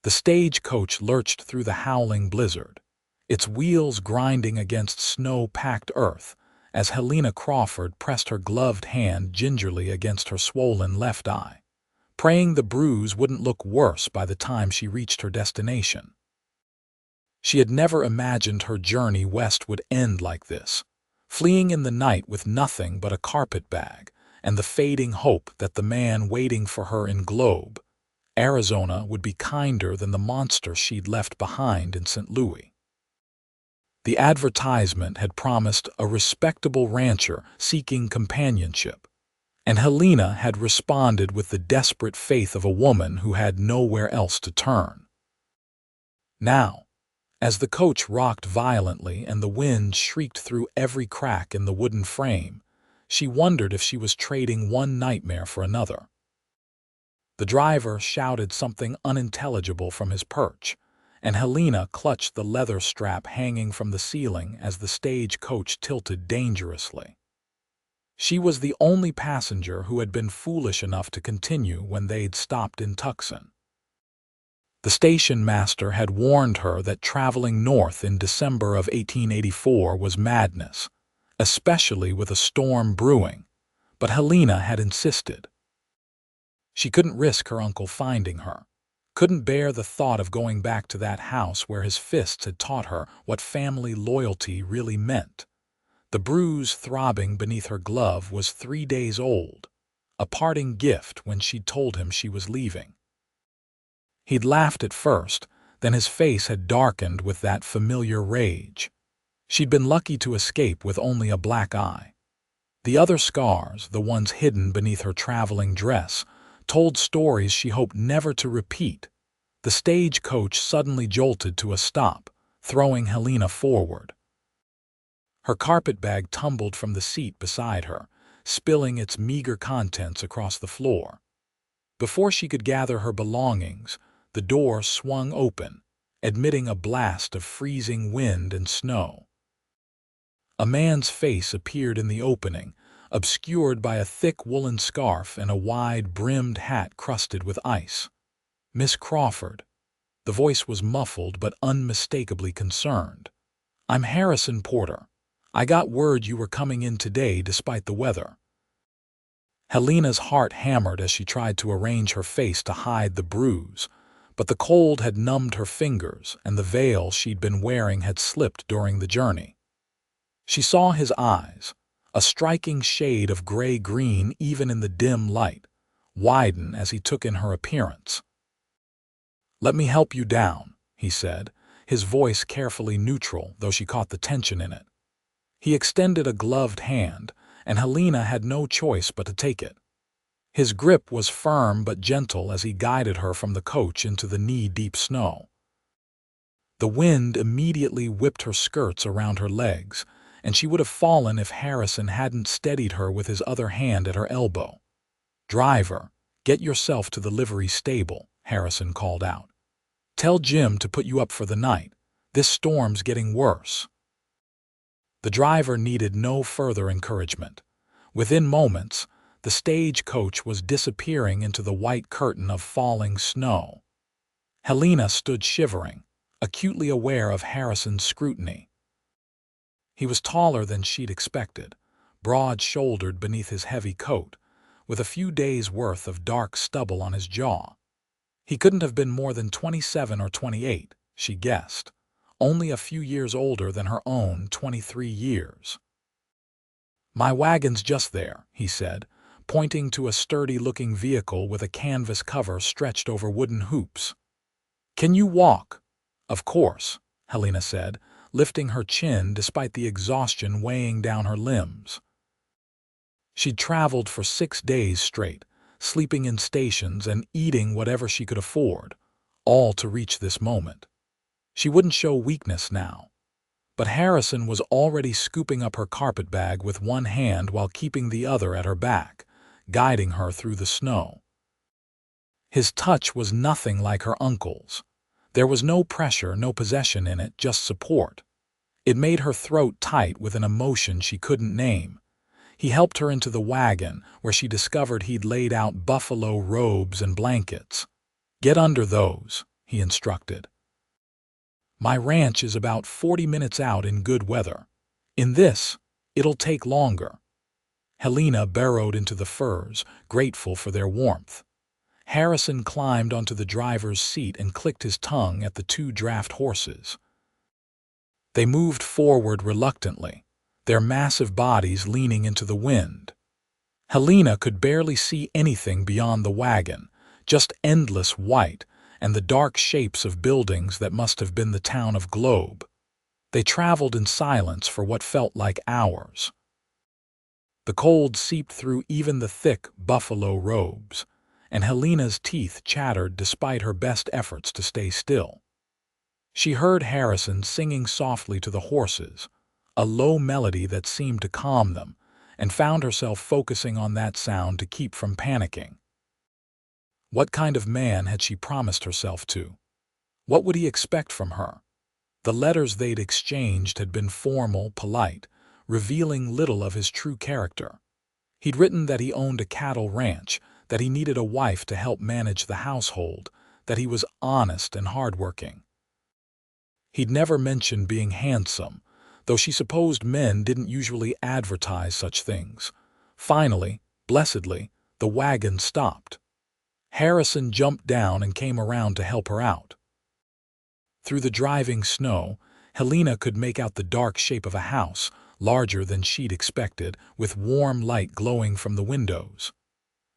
The stagecoach lurched through the howling blizzard, its wheels grinding against snow-packed earth as Helena Crawford pressed her gloved hand gingerly against her swollen left eye, praying the bruise wouldn't look worse by the time she reached her destination. She had never imagined her journey west would end like this, fleeing in the night with nothing but a carpetbag and the fading hope that the man waiting for her in Globe, Arizona, would be kinder than the monster she'd left behind in St. Louis. The advertisement had promised a respectable rancher seeking companionship, and Helena had responded with the desperate faith of a woman who had nowhere else to turn. Now, as the coach rocked violently and the wind shrieked through every crack in the wooden frame, she wondered if she was trading one nightmare for another. The driver shouted something unintelligible from his perch, and Helena clutched the leather strap hanging from the ceiling as the stagecoach tilted dangerously. She was the only passenger who had been foolish enough to continue when they'd stopped in Tucson. The station master had warned her that traveling north in December of 1884 was madness, especially with a storm brewing, but Helena had insisted. She couldn't risk her uncle finding her, couldn't bear the thought of going back to that house where his fists had taught her what family loyalty really meant. The bruise throbbing beneath her glove was 3 days old, a parting gift when she'd told him she was leaving. He'd laughed at first, then his face had darkened with that familiar rage. She'd been lucky to escape with only a black eye. The other scars, the ones hidden beneath her traveling dress, told stories she hoped never to repeat. The stagecoach suddenly jolted to a stop, throwing Helena forward. Her carpetbag tumbled from the seat beside her, spilling its meager contents across the floor. Before she could gather her belongings, the door swung open, admitting a blast of freezing wind and snow. A man's face appeared in the opening, obscured by a thick woolen scarf and a wide-brimmed hat crusted with ice. "Miss Crawford." The voice was muffled but unmistakably concerned. "I'm Harrison Porter. I got word you were coming in today despite the weather." Helena's heart hammered as she tried to arrange her face to hide the bruise, but the cold had numbed her fingers and the veil she'd been wearing had slipped during the journey. She saw his eyes, a striking shade of gray-green even in the dim light, widen as he took in her appearance. "Let me help you down," he said, his voice carefully neutral, though she caught the tension in it. He extended a gloved hand, and Helena had no choice but to take it. His grip was firm but gentle as he guided her from the coach into the knee-deep snow. The wind immediately whipped her skirts around her legs, and she would have fallen if Harrison hadn't steadied her with his other hand at her elbow. "Driver, get yourself to the livery stable," Harrison called out. "Tell Jim to put you up for the night. This storm's getting worse." The driver needed no further encouragement. Within moments, the stagecoach was disappearing into the white curtain of falling snow. Helena stood shivering, acutely aware of Harrison's scrutiny. He was taller than she'd expected, broad-shouldered beneath his heavy coat, with a few days' worth of dark stubble on his jaw. He couldn't have been more than 27 or 28, she guessed, only a few years older than her own 23 years. "My wagon's just there," he said, pointing to a sturdy-looking vehicle with a canvas cover stretched over wooden hoops. "Can you walk?" "Of course," Helena said, lifting her chin despite the exhaustion weighing down her limbs. She'd traveled for 6 days straight, sleeping in stations and eating whatever she could afford, all to reach this moment. She wouldn't show weakness now. But Harrison was already scooping up her carpetbag with one hand while keeping the other at her back, guiding her through the snow. His touch was nothing like her uncle's. There was no pressure, no possession in it, just support. It made her throat tight with an emotion she couldn't name. He helped her into the wagon, where she discovered he'd laid out buffalo robes and blankets. "Get under those," he he instructed. My ranch is about 40 minutes out in good weather. In this, it'll take longer. Helena burrowed into the furs, grateful for their warmth. Harrison climbed onto the driver's seat and clicked his tongue at the two draft horses. They moved forward reluctantly, their massive bodies leaning into the wind. Helena could barely see anything beyond the wagon, just endless white and the dark shapes of buildings that must have been the town of Globe. They traveled in silence for what felt like hours. The cold seeped through even the thick buffalo robes, and Helena's teeth chattered despite her best efforts to stay still. She heard Harrison singing softly to the horses, a low melody that seemed to calm them, and found herself focusing on that sound to keep from panicking. What kind of man had she promised herself to? What would he expect from her? The letters they'd exchanged had been formal, polite, revealing little of his true character. He'd written that he owned a cattle ranch, that he needed a wife to help manage the household, that he was honest and hardworking. He'd never mentioned being handsome, though she supposed men didn't usually advertise such things. Finally, blessedly, the wagon stopped. Harrison jumped down and came around to help her out. Through the driving snow, Helena could make out the dark shape of a house, larger than she'd expected, with warm light glowing from the windows.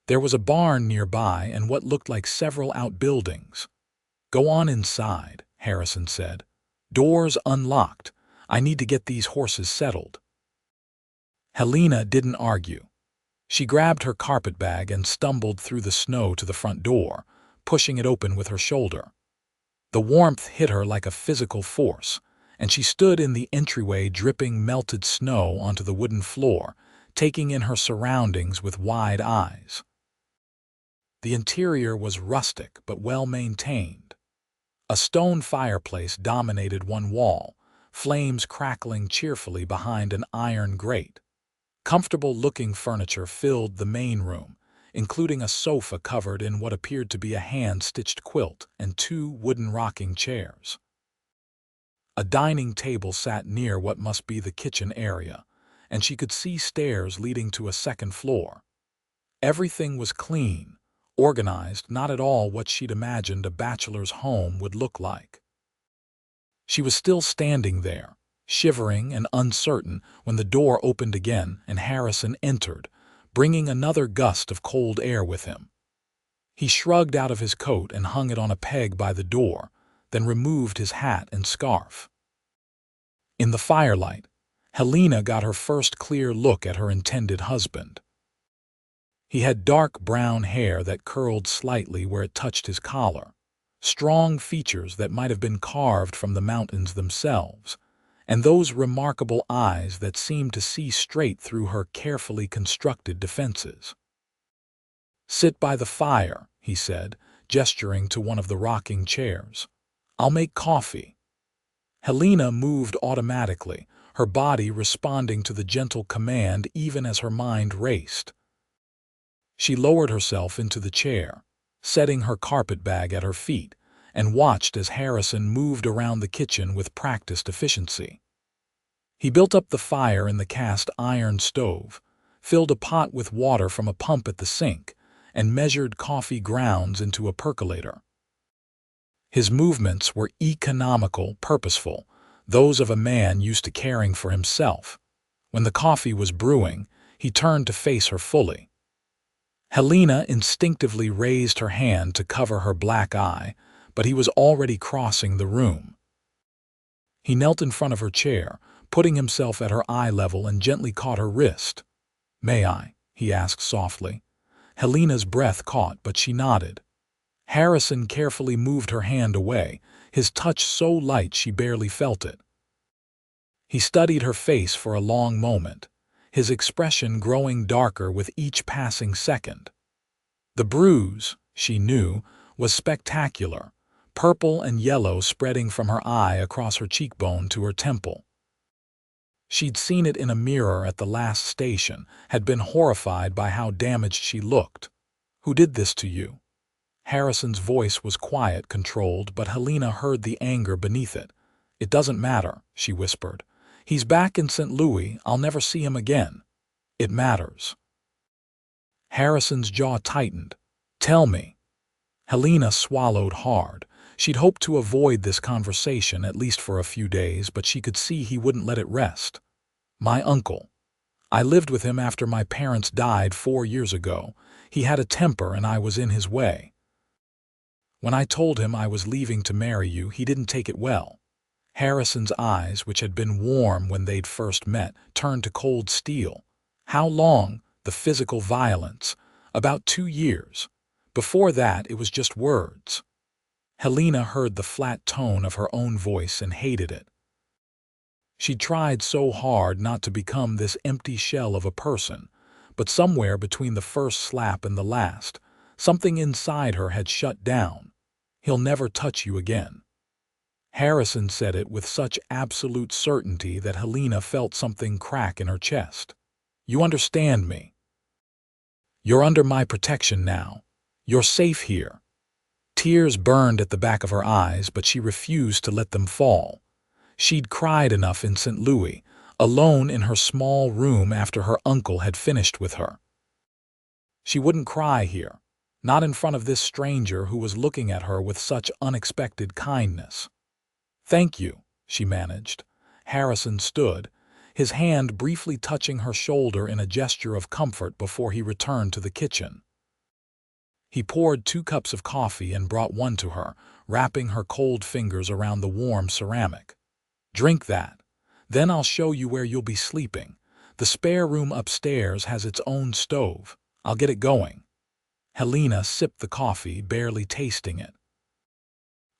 There was a barn nearby and what looked like several outbuildings. "Go on inside," Harrison said. "Doors unlocked. I need to get these horses settled." Helena didn't argue. She grabbed her carpet bag and stumbled through the snow to the front door, pushing it open with her shoulder. The warmth hit her like a physical force, and she stood in the entryway dripping melted snow onto the wooden floor, taking in her surroundings with wide eyes. The interior was rustic but well-maintained. A stone fireplace dominated one wall, flames crackling cheerfully behind an iron grate. Comfortable-looking furniture filled the main room, including a sofa covered in what appeared to be a hand-stitched quilt and two wooden rocking chairs. A dining table sat near what must be the kitchen area, and she could see stairs leading to a second floor. Everything was clean, organized, not at all what she'd imagined a bachelor's home would look like. She was still standing there, shivering and uncertain, when the door opened again and Harrison entered, bringing another gust of cold air with him. He shrugged out of his coat and hung it on a peg by the door, then removed his hat and scarf. In the firelight, Helena got her first clear look at her intended husband. He had dark brown hair that curled slightly where it touched his collar, strong features that might have been carved from the mountains themselves, and those remarkable eyes that seemed to see straight through her carefully constructed defenses. "Sit by the fire," he said, gesturing to one of the rocking chairs. "I'll make coffee." Helena moved automatically, her body responding to the gentle command even as her mind raced. She lowered herself into the chair, setting her carpet bag at her feet, and watched as Harrison moved around the kitchen with practiced efficiency. He built up the fire in the cast iron stove, filled a pot with water from a pump at the sink, and measured coffee grounds into a percolator. His movements were economical, purposeful, those of a man used to caring for himself. When the coffee was brewing, he turned to face her fully. Helena instinctively raised her hand to cover her black eye, but he was already crossing the room. He knelt in front of her chair, putting himself at her eye level and gently caught her wrist. "May I?" he asked softly. Helena's breath caught, but she nodded. Harrison carefully moved her hand away, his touch so light she barely felt it. He studied her face for a long moment, his expression growing darker with each passing second. The bruise, she knew, was spectacular, purple and yellow spreading from her eye across her cheekbone to her temple. She'd seen it in a mirror at the last station, had been horrified by how damaged she looked. "Who did this to you?" Harrison's voice was quiet, controlled, but Helena heard the anger beneath it. "It doesn't matter," she whispered. "He's back in St. Louis. I'll never see him again." "It matters." Harrison's jaw tightened. "Tell me." Helena swallowed hard. She'd hoped to avoid this conversation, at least for a few days, but she could see he wouldn't let it rest. "My uncle. I lived with him after my parents died 4 years ago. He had a temper and I was in his way. When I told him I was leaving to marry you, he didn't take it well." Harrison's eyes, which had been warm when they'd first met, turned to cold steel. "How long?" "The physical violence. About 2 years. Before that, it was just words." Helena heard the flat tone of her own voice and hated it. She tried so hard not to become this empty shell of a person, but somewhere between the first slap and the last, something inside her had shut down. "He'll never touch you again." Harrison said it with such absolute certainty that Helena felt something crack in her chest. "You understand me. You're under my protection now. You're safe here." Tears burned at the back of her eyes, but she refused to let them fall. She'd cried enough in St. Louis, alone in her small room after her uncle had finished with her. She wouldn't cry here, not in front of this stranger who was looking at her with such unexpected kindness. "Thank you," she managed. Harrison stood, his hand briefly touching her shoulder in a gesture of comfort before he returned to the kitchen. He poured 2 cups of coffee and brought one to her, wrapping her cold fingers around the warm ceramic. "Drink that. Then I'll show you where you'll be sleeping. The spare room upstairs has its own stove. I'll get it going." Helena sipped the coffee, barely tasting it.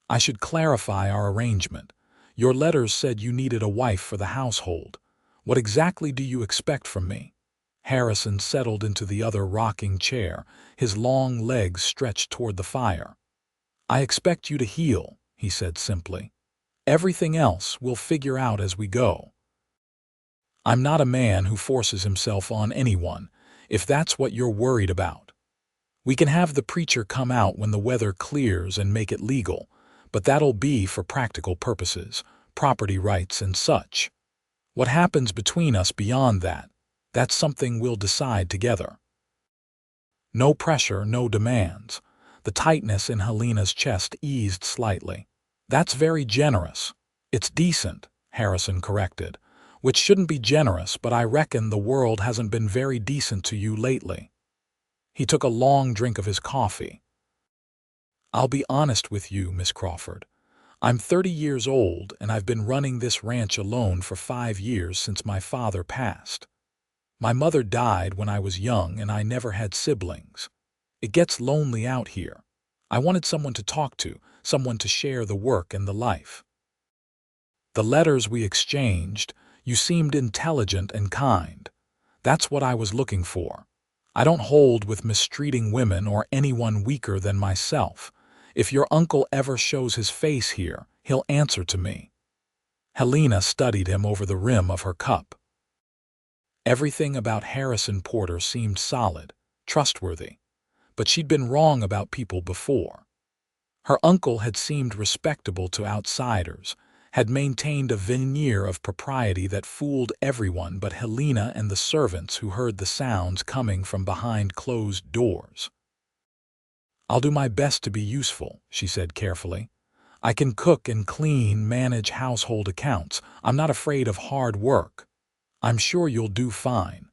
"I should clarify our arrangement. Your letters said you needed a wife for the household. What exactly do you expect from me?" Harrison settled into the other rocking chair, his long legs stretched toward the fire. "I expect you to heal," he said simply. "Everything else we'll figure out as we go. I'm not a man who forces himself on anyone, if that's what you're worried about. We can have the preacher come out when the weather clears and make it legal, but that'll be for practical purposes, property rights and such. What happens between us beyond that, that's something we'll decide together." No pressure, no demands. The tightness in Helena's chest eased slightly. "That's very generous." "It's decent," Harrison corrected. "Which shouldn't be generous, but I reckon the world hasn't been very decent to you lately." He took a long drink of his coffee. "I'll be honest with you, Miss Crawford. I'm 30 years old, and I've been running this ranch alone for 5 years since my father passed. My mother died when I was young, and I never had siblings. It gets lonely out here. I wanted someone to talk to, someone to share the work and the life. The letters we exchanged, you seemed intelligent and kind. That's what I was looking for. I don't hold with mistreating women or anyone weaker than myself. If your uncle ever shows his face here, he'll answer to me." Helena studied him over the rim of her cup. Everything about Harrison Porter seemed solid, trustworthy, but she'd been wrong about people before. Her uncle had seemed respectable to outsiders, had maintained a veneer of propriety that fooled everyone but Helena and the servants who heard the sounds coming from behind closed doors. "I'll do my best to be useful," she said carefully. "I can cook and clean, manage household accounts. I'm not afraid of hard work. I'm sure you'll do fine."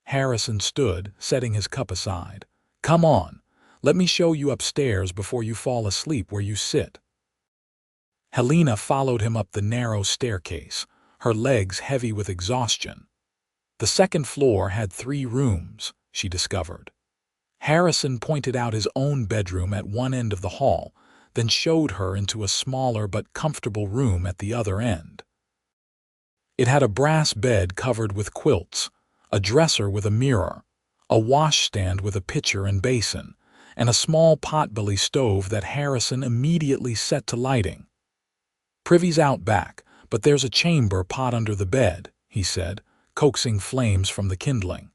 Harrison stood, setting his cup aside. "Come on, let me show you upstairs before you fall asleep where you sit." Helena followed him up the narrow staircase, her legs heavy with exhaustion. The second floor had 3 rooms, she discovered. Harrison pointed out his own bedroom at one end of the hall, then showed her into a smaller but comfortable room at the other end. It had a brass bed covered with quilts, a dresser with a mirror, a washstand with a pitcher and basin, and a small potbelly stove that Harrison immediately set to lighting. "Privy's out back, but there's a chamber pot under the bed," he said, coaxing flames from the kindling.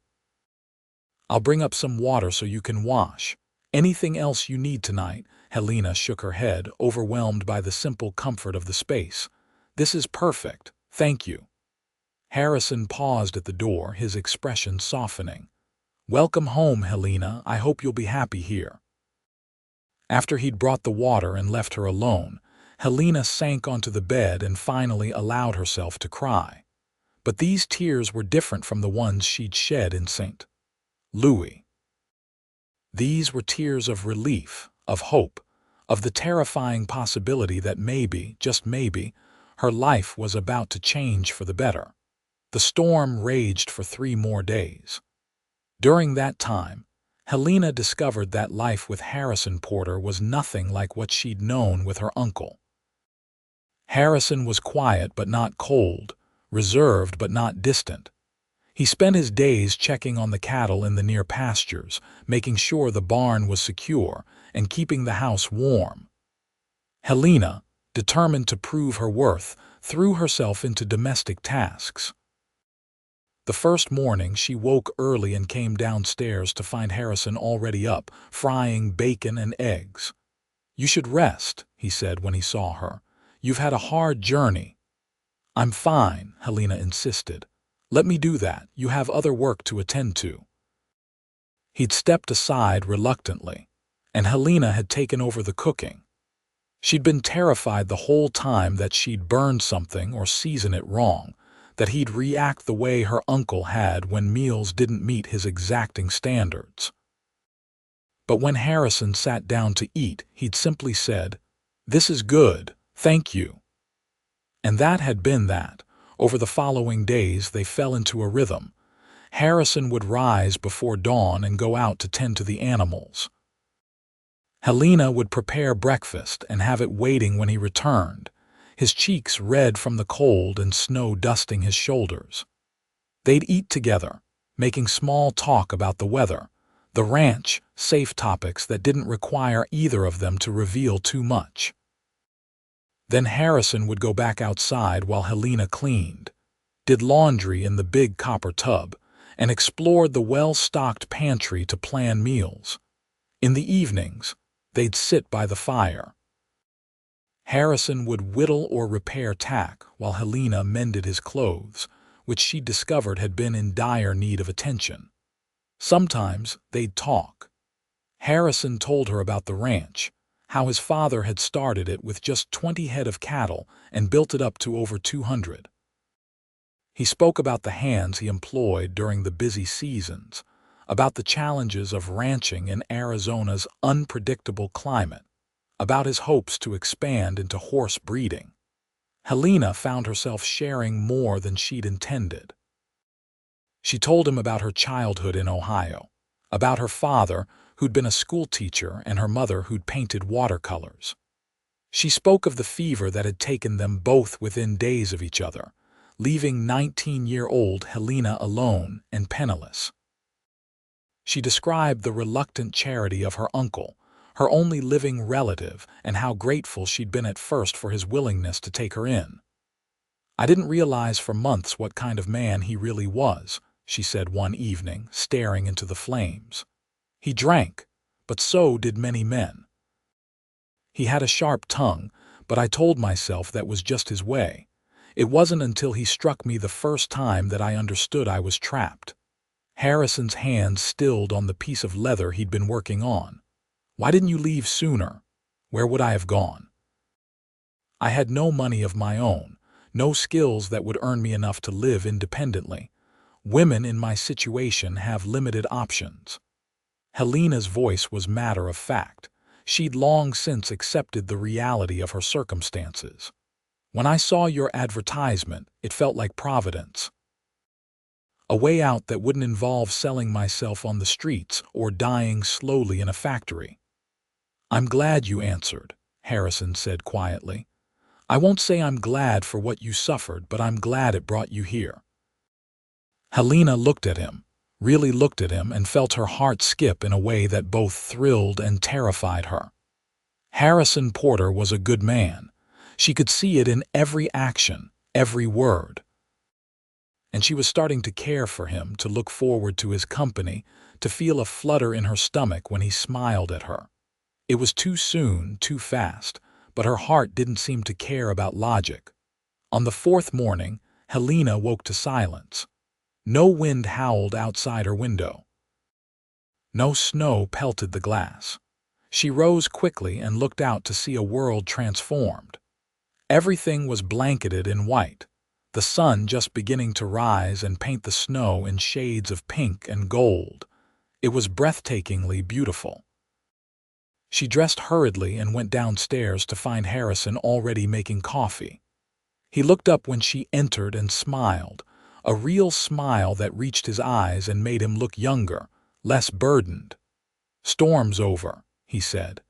"I'll bring up some water so you can wash. Anything else you need tonight? Helena shook her head, overwhelmed by the simple comfort of the space. This is perfect, thank you. Harrison paused at the door, his expression softening. Welcome home, Helena. I hope you'll be happy here. After he'd brought the water and left her alone, Helena sank onto the bed and finally allowed herself to cry. But these tears were different from the ones she'd shed in St. Louis. These were tears of relief, of hope, of the terrifying possibility that maybe, just maybe, her life was about to change for the better. The storm raged for 3 more days. During that time, Helena discovered that life with Harrison Porter was nothing like what she'd known with her uncle. Harrison was quiet but not cold, reserved but not distant. He spent his days checking on the cattle in the near pastures, making sure the barn was secure, and keeping the house warm. Helena, determined to prove her worth, threw herself into domestic tasks. The first morning, she woke early and came downstairs to find Harrison already up, frying bacon and eggs. "You should rest," he said when he saw her. "You've had a hard journey." "I'm fine," Helena insisted. "Let me do that. You have other work to attend to." He'd stepped aside reluctantly, and Helena had taken over the cooking. She'd been terrified the whole time that she'd burn something or season it wrong, that he'd react the way her uncle had when meals didn't meet his exacting standards. But when Harrison sat down to eat, he'd simply said, "This is good, thank you." And that had been that. Over the following days, they fell into a rhythm. Harrison would rise before dawn and go out to tend to the animals. Helena would prepare breakfast and have it waiting when he returned, his cheeks red from the cold and snow dusting his shoulders. They'd eat together, making small talk about the weather, the ranch, safe topics that didn't require either of them to reveal too much. Then Harrison would go back outside while Helena cleaned, did laundry in the big copper tub, and explored the well-stocked pantry to plan meals. In the evenings, they'd sit by the fire. Harrison would whittle or repair tack while Helena mended his clothes, which she discovered had been in dire need of attention. Sometimes they'd talk. Harrison told her about the ranch, how his father had started it with just 20 head of cattle and built it up to over 200. He spoke about the hands he employed during the busy seasons, about the challenges of ranching in Arizona's unpredictable climate, about his hopes to expand into horse breeding. Helena found herself sharing more than she'd intended. She told him about her childhood in Ohio, about her father, who'd been a schoolteacher, and her mother, who'd painted watercolors. She spoke of the fever that had taken them both within days of each other, leaving 19-year-old Helena alone and penniless. She described the reluctant charity of her uncle, her only living relative, and how grateful she'd been at first for his willingness to take her in. "I didn't realize for months what kind of man he really was," she said one evening, staring into the flames. "He drank, but so did many men. He had a sharp tongue, but I told myself that was just his way. It wasn't until he struck me the first time that I understood I was trapped." Harrison's hands stilled on the piece of leather he'd been working on. "Why didn't you leave sooner? Where would I have gone?" "I had no money of my own, no skills that would earn me enough to live independently. Women in my situation have limited options." Helena's voice was matter of fact. She'd long since accepted the reality of her circumstances. "When I saw your advertisement, it felt like Providence. A way out that wouldn't involve selling myself on the streets or dying slowly in a factory." "I'm glad you answered," Harrison said quietly. "I won't say I'm glad for what you suffered, but I'm glad it brought you here." Helena looked at him, really looked at him, and felt her heart skip in a way that both thrilled and terrified her. Harrison Porter was a good man. She could see it in every action, every word. and she was starting to care for him, to look forward to his company, to feel a flutter in her stomach when he smiled at her. It was too soon, too fast, but her heart didn't seem to care about logic. On the fourth morning, Helena woke to silence. No wind howled outside her window. No snow pelted the glass. She rose quickly and looked out to see a world transformed. Everything was blanketed in white, the sun just beginning to rise and paint the snow in shades of pink and gold. It was breathtakingly beautiful. She dressed hurriedly and went downstairs to find Harrison already making coffee. He looked up when she entered and smiled, a real smile that reached his eyes and made him look younger, less burdened. "Storm's over," he said.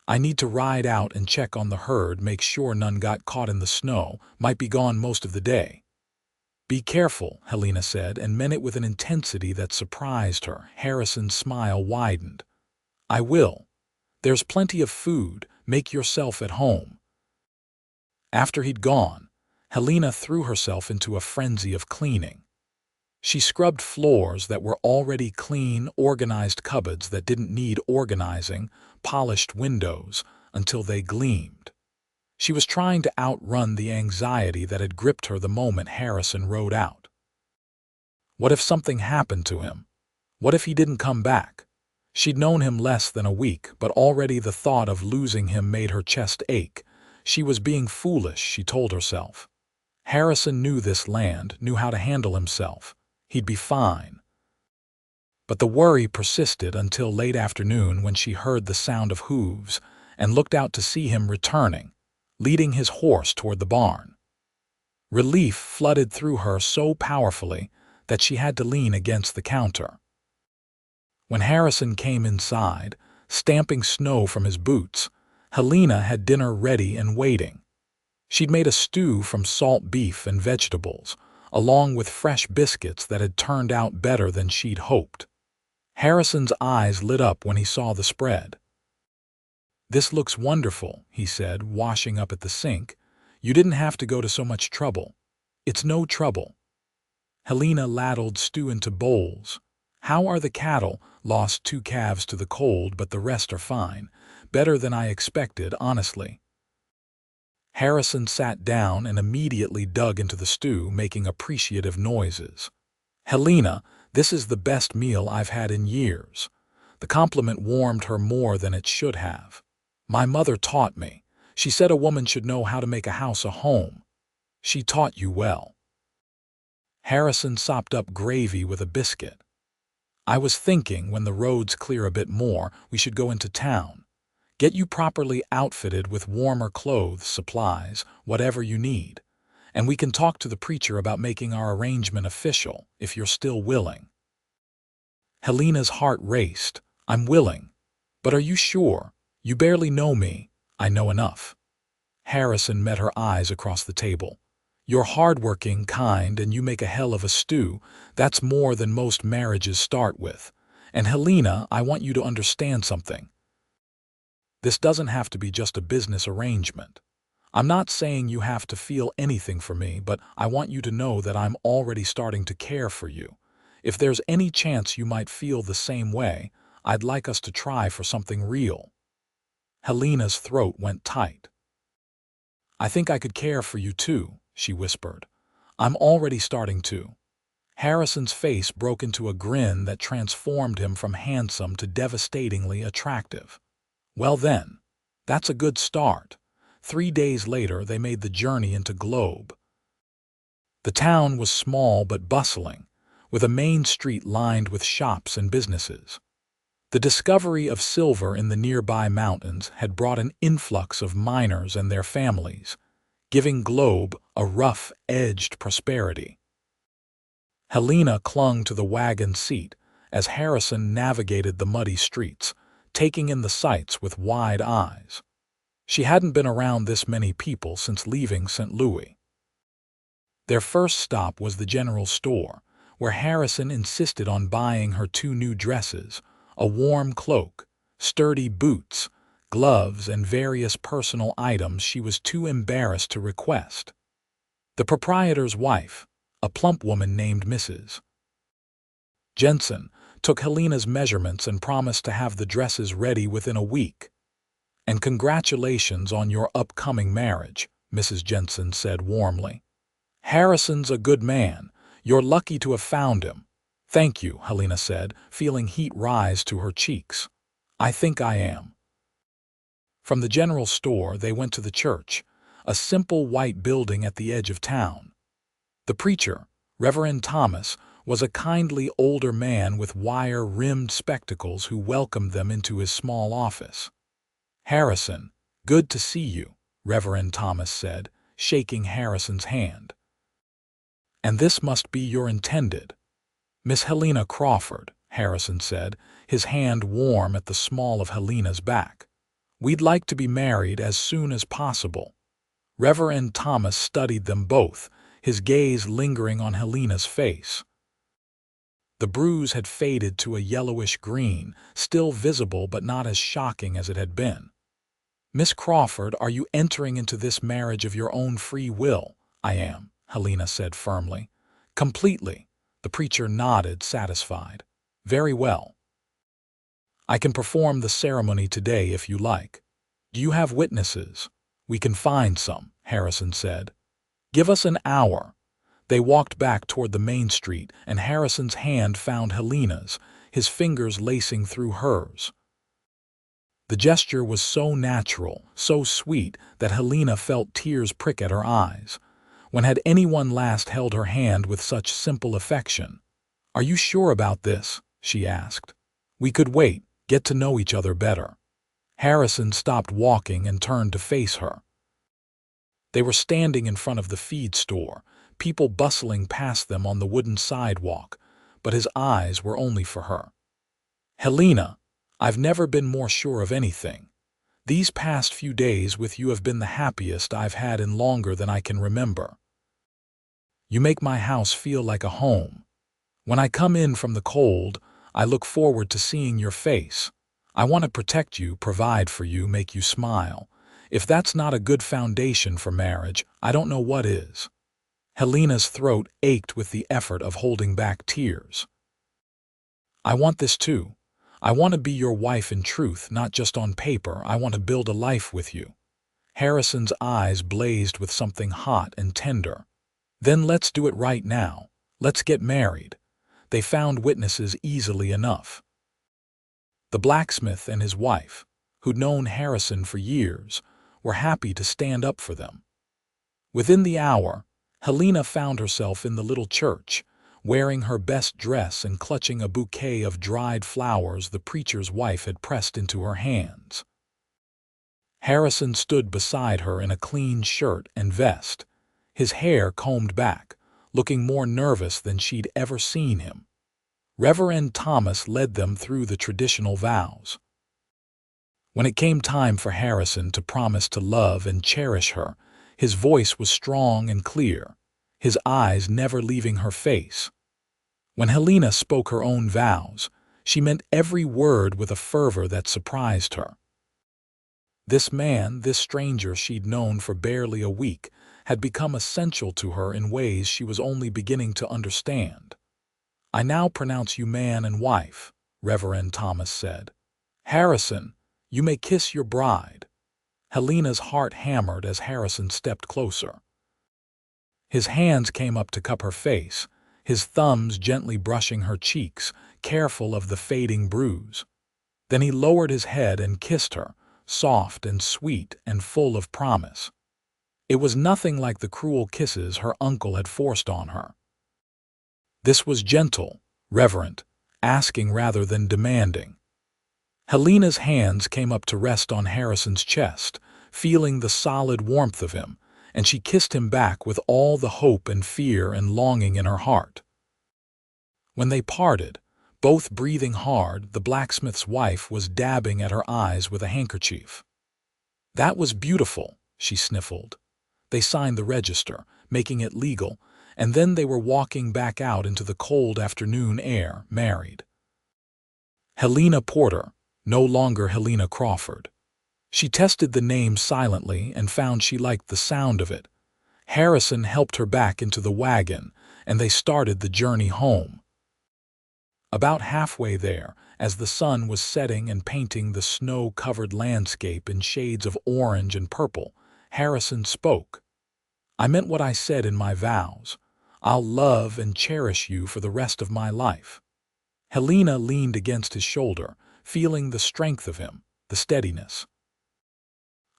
"I need to ride out and check on the herd, make sure none got caught in the snow, might be gone most of the day." "Be careful," Helena said, and meant it with an intensity that surprised her. Harrison's smile widened. "I will. There's plenty of food, make yourself at home." After he'd gone, Helena threw herself into a frenzy of cleaning. She scrubbed floors that were already clean, organized cupboards that didn't need organizing, polished windows until they gleamed. She was trying to outrun the anxiety that had gripped her the moment Harrison rode out. What if something happened to him? What if he didn't come back? She'd known him less than a week, but already the thought of losing him made her chest ache. She was being foolish, she told herself. Harrison knew this land, knew how to handle himself. He'd be fine. But the worry persisted until late afternoon when she heard the sound of hooves and looked out to see him returning, leading his horse toward the barn. Relief flooded through her so powerfully that she had to lean against the counter. When Harrison came inside, stamping snow from his boots, Helena had dinner ready and waiting. She'd made a stew from salt beef and vegetables, along with fresh biscuits that had turned out better than she'd hoped. Harrison's eyes lit up when he saw the spread. "This looks wonderful," he said, washing up at the sink. "You didn't have to go to so much trouble." "It's no trouble." Helena ladled stew into bowls. "How are the cattle?" "Lost 2 calves to the cold, but the rest are fine. Better than I expected, honestly." Harrison sat down and immediately dug into the stew, making appreciative noises. "Helena, this is the best meal I've had in years." The compliment warmed her more than it should have. "My mother taught me. She said a woman should know how to make a house a home." "She taught you well." Harrison sopped up gravy with a biscuit. "I was thinking, when the roads clear a bit more, we should go into town. Get you properly outfitted with warmer clothes, supplies, whatever you need. And we can talk to the preacher about making our arrangement official, if you're still willing." Helena's heart raced. "I'm willing. But are you sure? You barely know me." "I know enough." Harrison met her eyes across the table. "You're hardworking, kind, and you make a hell of a stew. That's more than most marriages start with. And Helena, I want you to understand something. This doesn't have to be just a business arrangement. I'm not saying you have to feel anything for me, but I want you to know that I'm already starting to care for you. If there's any chance you might feel the same way, I'd like us to try for something real." Helena's throat went tight. "I think I could care for you too," she whispered. "I'm already starting to." Harrison's face broke into a grin that transformed him from handsome to devastatingly attractive. "Well then, that's a good start." 3 days later, they made the journey into Globe. The town was small but bustling, with a main street lined with shops and businesses. The discovery of silver in the nearby mountains had brought an influx of miners and their families, giving Globe a rough-edged prosperity. Helena clung to the wagon seat as Harrison navigated the muddy streets, taking in the sights with wide eyes. She hadn't been around this many people since leaving St. Louis. Their first stop was the general store, where Harrison insisted on buying her 2 new dresses, a warm cloak, sturdy boots, gloves, and various personal items she was too embarrassed to request. The proprietor's wife, a plump woman named Mrs. Jensen, took Helena's measurements and promised to have the dresses ready within a week. "And congratulations on your upcoming marriage," Mrs. Jensen said warmly. "Harrison's a good man. You're lucky to have found him." "Thank you," Helena said, feeling heat rise to her cheeks. "I think I am." From the general store, they went to the church, a simple white building at the edge of town. The preacher, Reverend Thomas, was a kindly older man with wire-rimmed spectacles who welcomed them into his small office. "Harrison, good to see you," Reverend Thomas said, shaking Harrison's hand. "And this must be your intended." "Miss Helena Crawford," Harrison said, his hand warm at the small of Helena's back. "We'd like to be married as soon as possible." Reverend Thomas studied them both, his gaze lingering on Helena's face. The bruise had faded to a yellowish green, still visible but not as shocking as it had been. "Miss Crawford, are you entering into this marriage of your own free will?" "I am," Helena said firmly. "Completely." The preacher nodded, satisfied. "Very well. I can perform the ceremony today if you like." "Do you have witnesses?" "We can find some," Harrison said. "Give us an hour." They walked back toward the main street, and Harrison's hand found Helena's, his fingers lacing through hers. The gesture was so natural, so sweet, that Helena felt tears prick at her eyes. When had anyone last held her hand with such simple affection? "Are you sure about this?" she asked. "We could wait, get to know each other better." Harrison stopped walking and turned to face her. They were standing in front of the feed store, people bustling past them on the wooden sidewalk, but his eyes were only for her. "Helena, I've never been more sure of anything. These past few days with you have been the happiest I've had in longer than I can remember. You make my house feel like a home. When I come in from the cold, I look forward to seeing your face. I want to protect you, provide for you, make you smile. If that's not a good foundation for marriage, I don't know what is." Helena's throat ached with the effort of holding back tears. "I want this too. I want to be your wife in truth, not just on paper. I want to build a life with you." Harrison's eyes blazed with something hot and tender. "Then let's do it right now. Let's get married." They found witnesses easily enough. The blacksmith and his wife, who'd known Harrison for years, were happy to stand up for them. Within the hour, Helena found herself in the little church, wearing her best dress and clutching a bouquet of dried flowers the preacher's wife had pressed into her hands. Harrison stood beside her in a clean shirt and vest, his hair combed back, looking more nervous than she'd ever seen him. Reverend Thomas led them through the traditional vows. When it came time for Harrison to promise to love and cherish her, his voice was strong and clear, his eyes never leaving her face. When Helena spoke her own vows, she meant every word with a fervor that surprised her. This man, this stranger she'd known for barely a week, had become essential to her in ways she was only beginning to understand. "I now pronounce you man and wife," Reverend Thomas said. "Harrison, you may kiss your bride." Helena's heart hammered as Harrison stepped closer. His hands came up to cup her face, his thumbs gently brushing her cheeks, careful of the fading bruise. Then he lowered his head and kissed her, soft and sweet and full of promise. It was nothing like the cruel kisses her uncle had forced on her. This was gentle, reverent, asking rather than demanding. Helena's hands came up to rest on Harrison's chest, feeling the solid warmth of him, and she kissed him back with all the hope and fear and longing in her heart. When they parted, both breathing hard, the blacksmith's wife was dabbing at her eyes with a handkerchief. "That was beautiful," she sniffled. They signed the register, making it legal, and then they were walking back out into the cold afternoon air, married. Helena Porter, no longer Helena Crawford. She tested the name silently and found she liked the sound of it. Harrison helped her back into the wagon, and they started the journey home. About halfway there, as the sun was setting and painting the snow-covered landscape in shades of orange and purple, Harrison spoke. "I meant what I said in my vows. I'll love and cherish you for the rest of my life." Helena leaned against his shoulder, feeling the strength of him, the steadiness.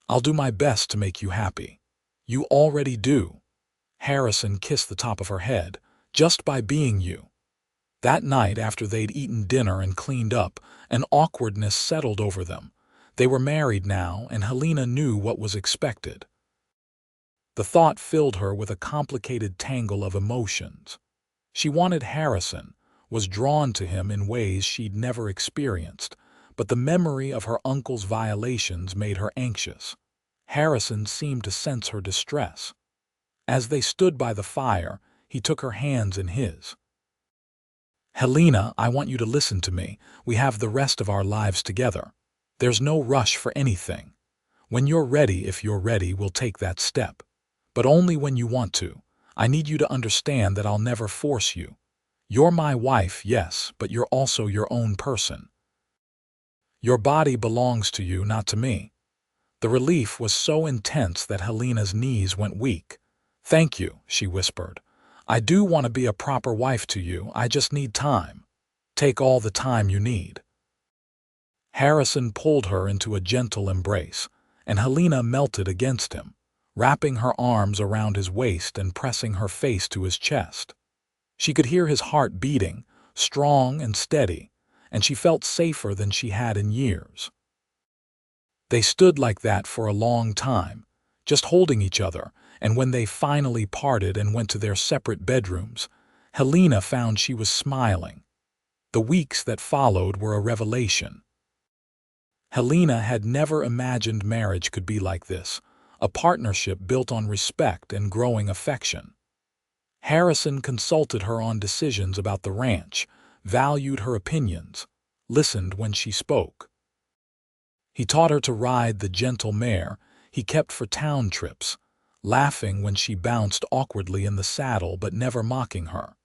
"I'll do my best to make you happy. You already do." Harrison kissed the top of her head, "just by being you." That night, after they'd eaten dinner and cleaned up, an awkwardness settled over them. They were married now, and Helena knew what was expected. The thought filled her with a complicated tangle of emotions. She wanted Harrison, was drawn to him in ways she'd never experienced, but the memory of her uncle's violations made her anxious. Harrison seemed to sense her distress. As they stood by the fire, he took her hands in his. "Helena, I want you to listen to me. We have the rest of our lives together. There's no rush for anything. When you're ready, if you're ready, we'll take that step. But only when you want to. I need you to understand that I'll never force you. You're my wife, yes, but you're also your own person. Your body belongs to you, not to me." The relief was so intense that Helena's knees went weak. "Thank you," she whispered. "I do want to be a proper wife to you. I just need time. Take all the time you need." Harrison pulled her into a gentle embrace, and Helena melted against him, wrapping her arms around his waist and pressing her face to his chest. She could hear his heart beating, strong and steady, and she felt safer than she had in years. They stood like that for a long time, just holding each other, and when they finally parted and went to their separate bedrooms, Helena found she was smiling. The weeks that followed were a revelation. Helena had never imagined marriage could be like this, a partnership built on respect and growing affection. Harrison consulted her on decisions about the ranch, valued her opinions, listened when she spoke. He taught her to ride the gentle mare he kept for town trips, laughing when she bounced awkwardly in the saddle but never mocking her.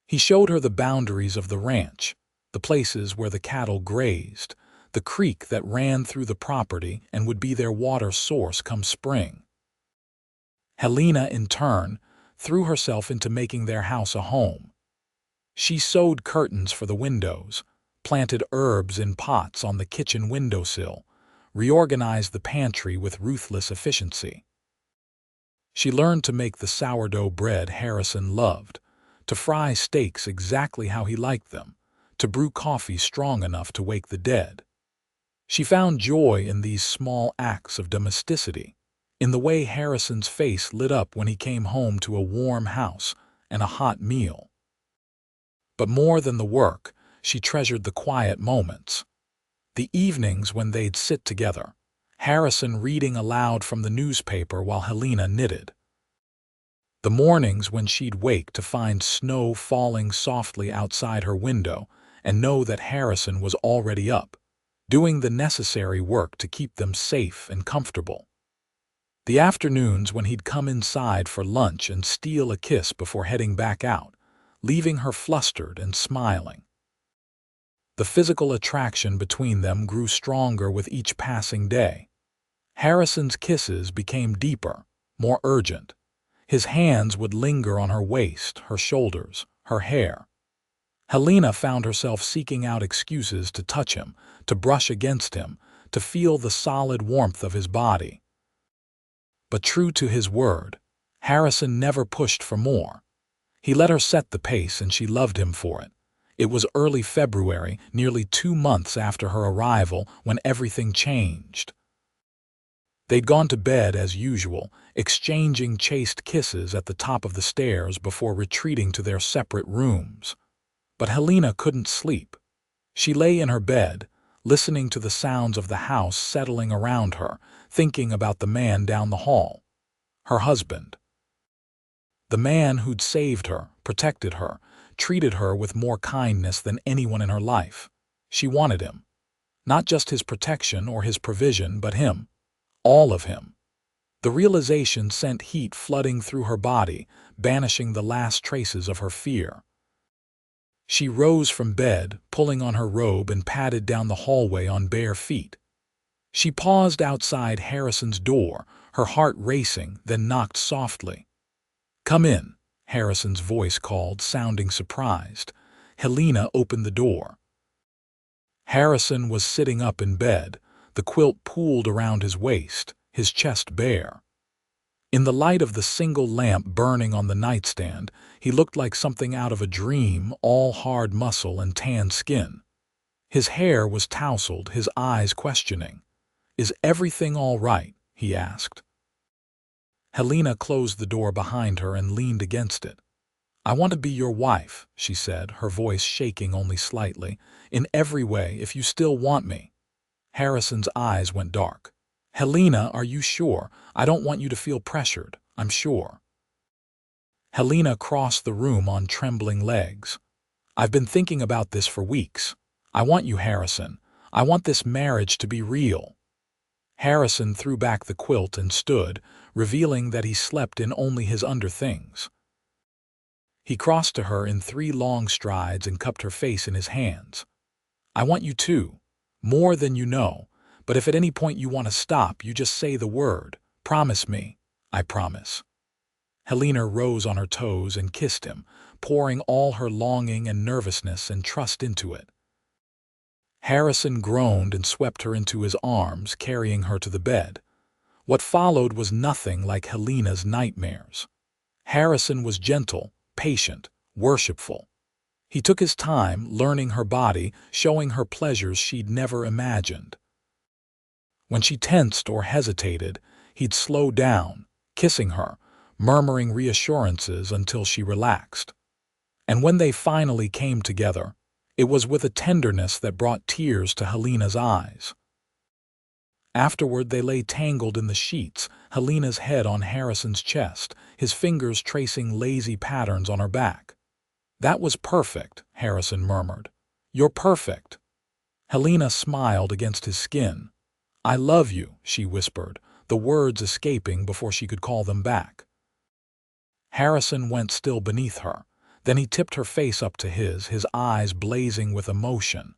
He showed her the boundaries of the ranch, the places where the cattle grazed, the creek that ran through the property and would be their water source come spring. Helena, in turn, threw herself into making their house a home. She sewed curtains for the windows, planted herbs in pots on the kitchen windowsill, reorganized the pantry with ruthless efficiency. She learned to make the sourdough bread Harrison loved, to fry steaks exactly how he liked them, to brew coffee strong enough to wake the dead. She found joy in these small acts of domesticity, in the way Harrison's face lit up when he came home to a warm house and a hot meal. But more than the work, she treasured the quiet moments. The evenings when they'd sit together, Harrison reading aloud from the newspaper while Helena knitted. The mornings when she'd wake to find snow falling softly outside her window and know that Harrison was already up, doing the necessary work to keep them safe and comfortable. The afternoons when he'd come inside for lunch and steal a kiss before heading back out, leaving her flustered and smiling. The physical attraction between them grew stronger with each passing day. Harrison's kisses became deeper, more urgent. His hands would linger on her waist, her shoulders, her hair. Helena found herself seeking out excuses to touch him, to brush against him, to feel the solid warmth of his body. But true to his word, Harrison never pushed for more. He let her set the pace and she loved him for it. It was early February, nearly 2 months after her arrival, when everything changed. They'd gone to bed as usual, exchanging chaste kisses at the top of the stairs before retreating to their separate rooms. But Helena couldn't sleep. She lay in her bed, listening to the sounds of the house settling around her, thinking about the man down the hall, her husband. The man who'd saved her, protected her, treated her with more kindness than anyone in her life. She wanted him. Not just his protection or his provision, but him. All of him. The realization sent heat flooding through her body, banishing the last traces of her fear. She rose from bed, pulling on her robe, and padded down the hallway on bare feet. She paused outside Harrison's door, her heart racing, then knocked softly. "Come in," Harrison's voice called, sounding surprised. Helena opened the door. Harrison was sitting up in bed, the quilt pooled around his waist, his chest bare. In the light of the single lamp burning on the nightstand, he looked like something out of a dream, all hard muscle and tan skin. His hair was tousled, his eyes questioning. "Is everything all right?" he asked. Helena closed the door behind her and leaned against it. "I want to be your wife," she said, her voice shaking only slightly. "In every way, if you still want me." Harrison's eyes went dark. "Helena, are you sure? I don't want you to feel pressured. I'm sure." Helena crossed the room on trembling legs. "I've been thinking about this for weeks. I want you, Harrison. I want this marriage to be real." Harrison threw back the quilt and stood, revealing that he slept in only his underthings. He crossed to her in 3 long strides and cupped her face in his hands. "I want you too, more than you know, but if at any point you want to stop, you just say the word. Promise me." "I promise." Helena rose on her toes and kissed him, pouring all her longing and nervousness and trust into it. Harrison groaned and swept her into his arms, carrying her to the bed. What followed was nothing like Helena's nightmares. Harrison was gentle, patient, worshipful. He took his time, learning her body, showing her pleasures she'd never imagined. When she tensed or hesitated, he'd slow down, kissing her, murmuring reassurances until she relaxed. And when they finally came together, it was with a tenderness that brought tears to Helena's eyes. Afterward, they lay tangled in the sheets, Helena's head on Harrison's chest, his fingers tracing lazy patterns on her back. "That was perfect," Harrison murmured. "You're perfect." Helena smiled against his skin. "I love you," she whispered, the words escaping before she could call them back. Harrison went still beneath her. Then he tipped her face up to his eyes blazing with emotion.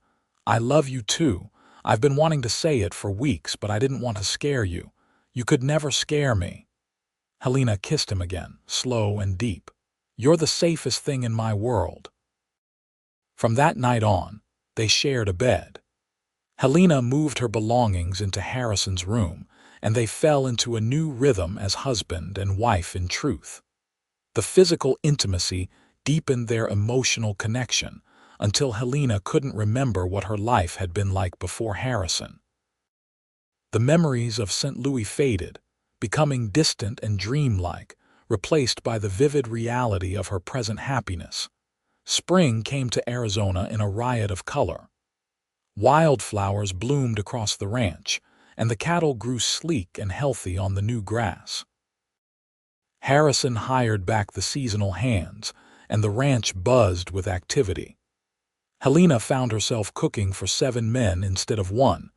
"I love you too. I've been wanting to say it for weeks, but I didn't want to scare you. You could never scare me." Helena kissed him again, slow and deep. "You're the safest thing in my world." From that night on, they shared a bed. Helena moved her belongings into Harrison's room, and they fell into a new rhythm as husband and wife in truth. The physical intimacy deepened their emotional connection until Helena couldn't remember what her life had been like before Harrison. The memories of St. Louis faded, becoming distant and dreamlike, replaced by the vivid reality of her present happiness. Spring came to Arizona in a riot of color. Wildflowers bloomed across the ranch, and the cattle grew sleek and healthy on the new grass. Harrison hired back the seasonal hands, and the ranch buzzed with activity. Helena found herself cooking for 7 men instead of 1,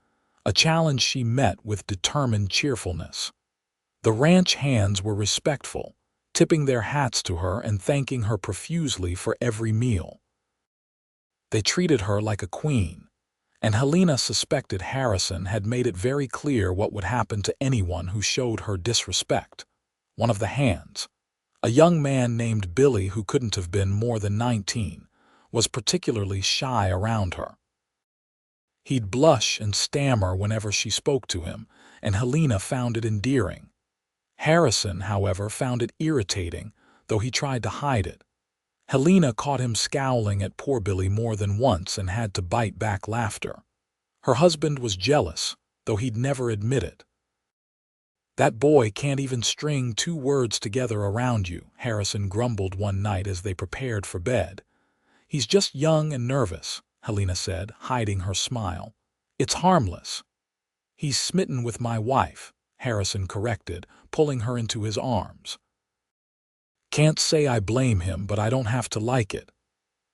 a challenge she met with determined cheerfulness. The ranch hands were respectful, tipping their hats to her and thanking her profusely for every meal. They treated her like a queen, and Helena suspected Harrison had made it very clear what would happen to anyone who showed her disrespect. One of the hands, a young man named Billy who couldn't have been more than 19, was particularly shy around her. He'd blush and stammer whenever she spoke to him, and Helena found it endearing. Harrison, however, found it irritating, though he tried to hide it. Helena caught him scowling at poor Billy more than once and had to bite back laughter. Her husband was jealous, though he'd never admit it. "That boy can't even string 2 words together around you," Harrison grumbled one night as they prepared for bed. "He's just young and nervous," Helena said, hiding her smile. "It's harmless." "He's smitten with my wife," Harrison corrected, pulling her into his arms. "Can't say I blame him, but I don't have to like it."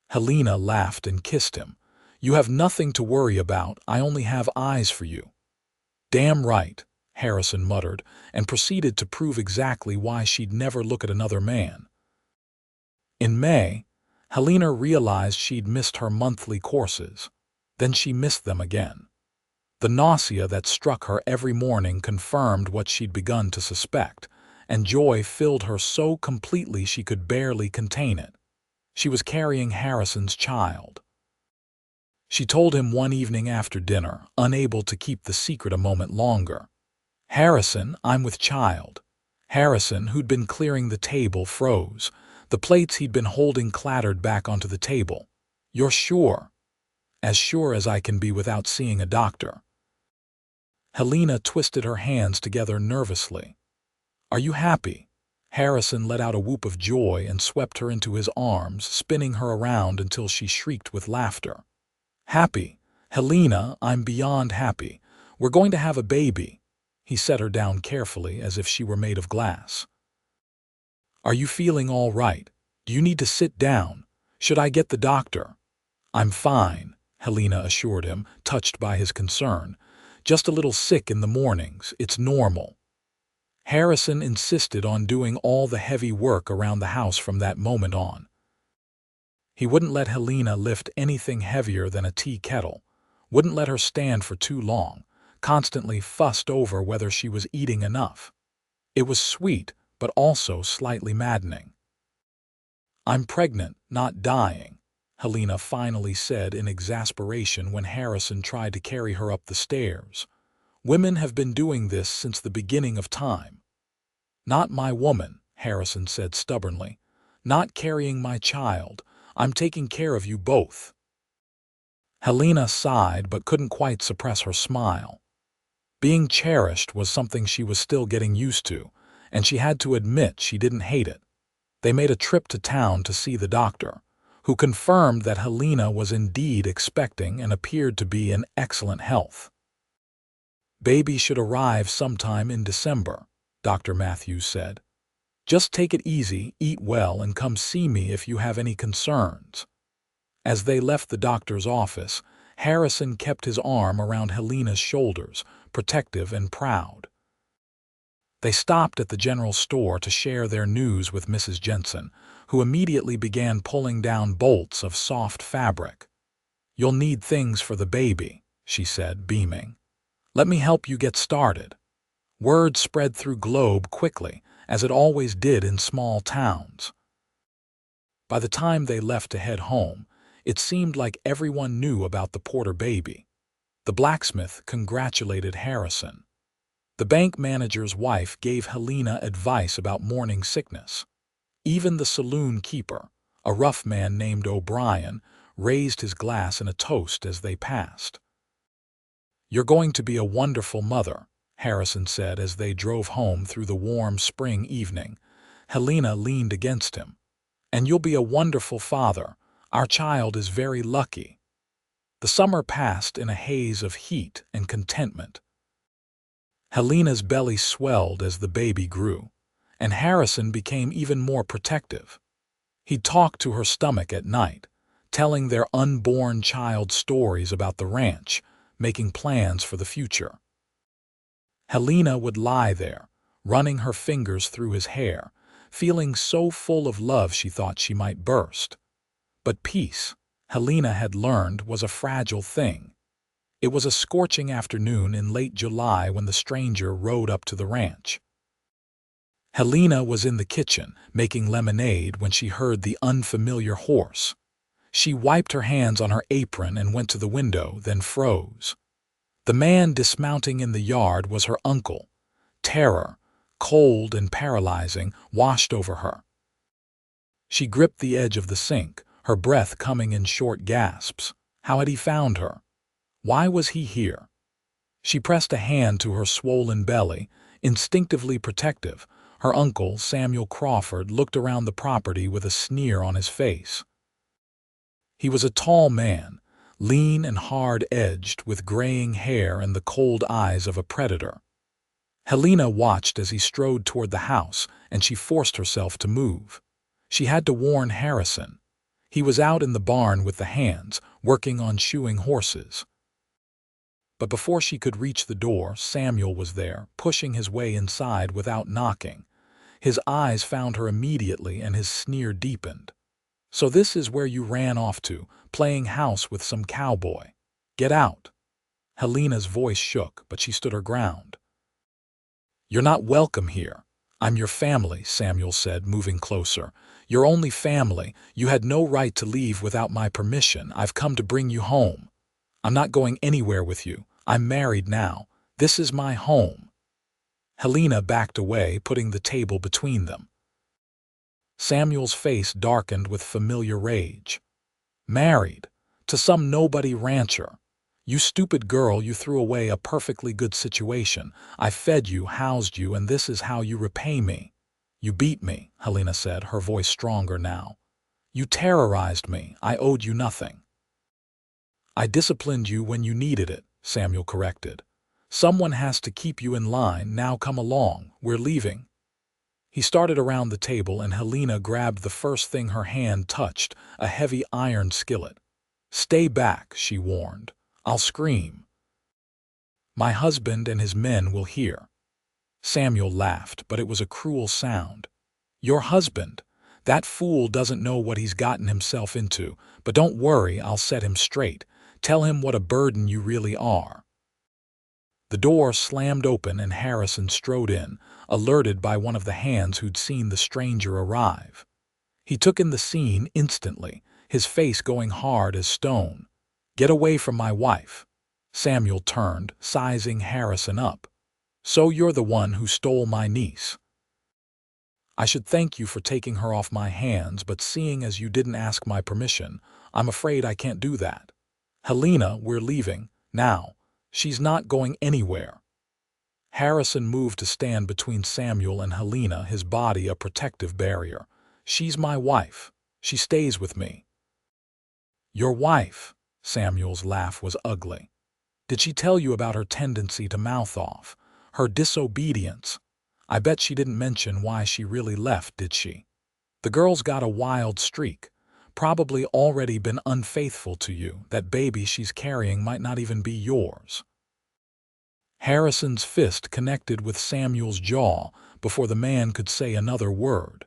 Helena laughed and kissed him. "You have nothing to worry about, I only have eyes for you." "Damn right," Harrison muttered, and proceeded to prove exactly why she'd never look at another man. In May, Helena realized she'd missed her monthly courses. Then she missed them again. The nausea that struck her every morning confirmed what she'd begun to suspect, and joy filled her so completely she could barely contain it. She was carrying Harrison's child. She told him one evening after dinner, unable to keep the secret a moment longer. "Harrison, I'm with child." Harrison, who'd been clearing the table, froze. The plates he'd been holding clattered back onto the table. "You're sure?" "As sure as I can be without seeing a doctor." Helena twisted her hands together nervously. "Are you happy?" Harrison let out a whoop of joy and swept her into his arms, spinning her around until she shrieked with laughter. "Happy? Helena, I'm beyond happy. We're going to have a baby." He set her down carefully as if she were made of glass. "Are you feeling all right? Do you need to sit down? Should I get the doctor?" "I'm fine," Helena assured him, touched by his concern. "Just a little sick in the mornings. It's normal." Harrison insisted on doing all the heavy work around the house from that moment on. He wouldn't let Helena lift anything heavier than a tea kettle, wouldn't let her stand for too long, constantly fussed over whether she was eating enough. It was sweet, but also slightly maddening. "I'm pregnant, not dying," Helena finally said in exasperation when Harrison tried to carry her up the stairs. "Women have been doing this since the beginning of time." "Not my woman," Harrison said stubbornly. "Not carrying my child. I'm taking care of you both." Helena sighed but couldn't quite suppress her smile. Being cherished was something she was still getting used to, and she had to admit she didn't hate it. They made a trip to town to see the doctor, who confirmed that Helena was indeed expecting and appeared to be in excellent health. "Baby should arrive sometime in December," Dr. Matthews said. "Just take it easy, eat well, and come see me if you have any concerns." As they left the doctor's office, Harrison kept his arm around Helena's shoulders, protective and proud. They stopped at the general store to share their news with Mrs. Jensen, who immediately began pulling down bolts of soft fabric. "You'll need things for the baby," she said, beaming. "Let me help you get started." Word spread through Globe quickly, as it always did in small towns. By the time they left to head home, it seemed like everyone knew about the Porter baby. The blacksmith congratulated Harrison. The bank manager's wife gave Helena advice about morning sickness. Even the saloon keeper, a rough man named O'Brien, raised his glass in a toast as they passed. "You're going to be a wonderful mother," Harrison said as they drove home through the warm spring evening. Helena leaned against him. "And you'll be a wonderful father. Our child is very lucky." The summer passed in a haze of heat and contentment. Helena's belly swelled as the baby grew, and Harrison became even more protective. He talked to her stomach at night, telling their unborn child stories about the ranch, making plans for the future. Helena would lie there, running her fingers through his hair, feeling so full of love she thought she might burst. But peace, Helena had learned, was a fragile thing. It was a scorching afternoon in late July when the stranger rode up to the ranch. Helena was in the kitchen, making lemonade, when she heard the unfamiliar horse. She wiped her hands on her apron and went to the window, then froze. The man dismounting in the yard was her uncle. Terror, cold and paralyzing, washed over her. She gripped the edge of the sink, her breath coming in short gasps. How had he found her? Why was he here? She pressed a hand to her swollen belly, instinctively protective. Her uncle, Samuel Crawford, looked around the property with a sneer on his face. He was a tall man, lean and hard-edged, with graying hair and the cold eyes of a predator. Helena watched as he strode toward the house, and she forced herself to move. She had to warn Harrison. He was out in the barn with the hands, working on shoeing horses. But before she could reach the door, Samuel was there, pushing his way inside without knocking. His eyes found her immediately and his sneer deepened. "So this is where you ran off to, playing house with some cowboy. Get out." Helena's voice shook, but she stood her ground. "You're not welcome here. I'm your family," Samuel said, moving closer. "Your only family. You had no right to leave without my permission. I've come to bring you home. I'm not going anywhere with you. I'm married now. This is my home." Helena backed away, putting the table between them. Samuel's face darkened with familiar rage. "Married? To some nobody rancher? You stupid girl, you threw away a perfectly good situation. I fed you, housed you, and this is how you repay me." "You beat me," Helena said, her voice stronger now. "You terrorized me. I owed you nothing." "I disciplined you when you needed it," Samuel corrected. "Someone has to keep you in line. Now come along. We're leaving." He started around the table and Helena grabbed the first thing her hand touched, a heavy iron skillet. "Stay back," she warned. "I'll scream. My husband and his men will hear." Samuel laughed, but it was a cruel sound. "Your husband? That fool doesn't know what he's gotten himself into, but don't worry, I'll set him straight. Tell him what a burden you really are." The door slammed open and Harrison strode in, alerted by one of the hands who'd seen the stranger arrive. He took in the scene instantly, his face going hard as stone. "Get away from my wife." Samuel turned, sizing Harrison up. "So you're the one who stole my niece. I should thank you for taking her off my hands, but seeing as you didn't ask my permission, I'm afraid I can't do that. Helena, we're leaving, now. She's not going anywhere." Harrison moved to stand between Samuel and Helena, his body a protective barrier. "She's my wife. She stays with me." "Your wife?" Samuel's laugh was ugly. "Did she tell you about her tendency to mouth off? Her disobedience? I bet she didn't mention why she really left, did she? The girl's got a wild streak. Probably already been unfaithful to you. That baby she's carrying might not even be yours." Harrison's fist connected with Samuel's jaw before the man could say another word.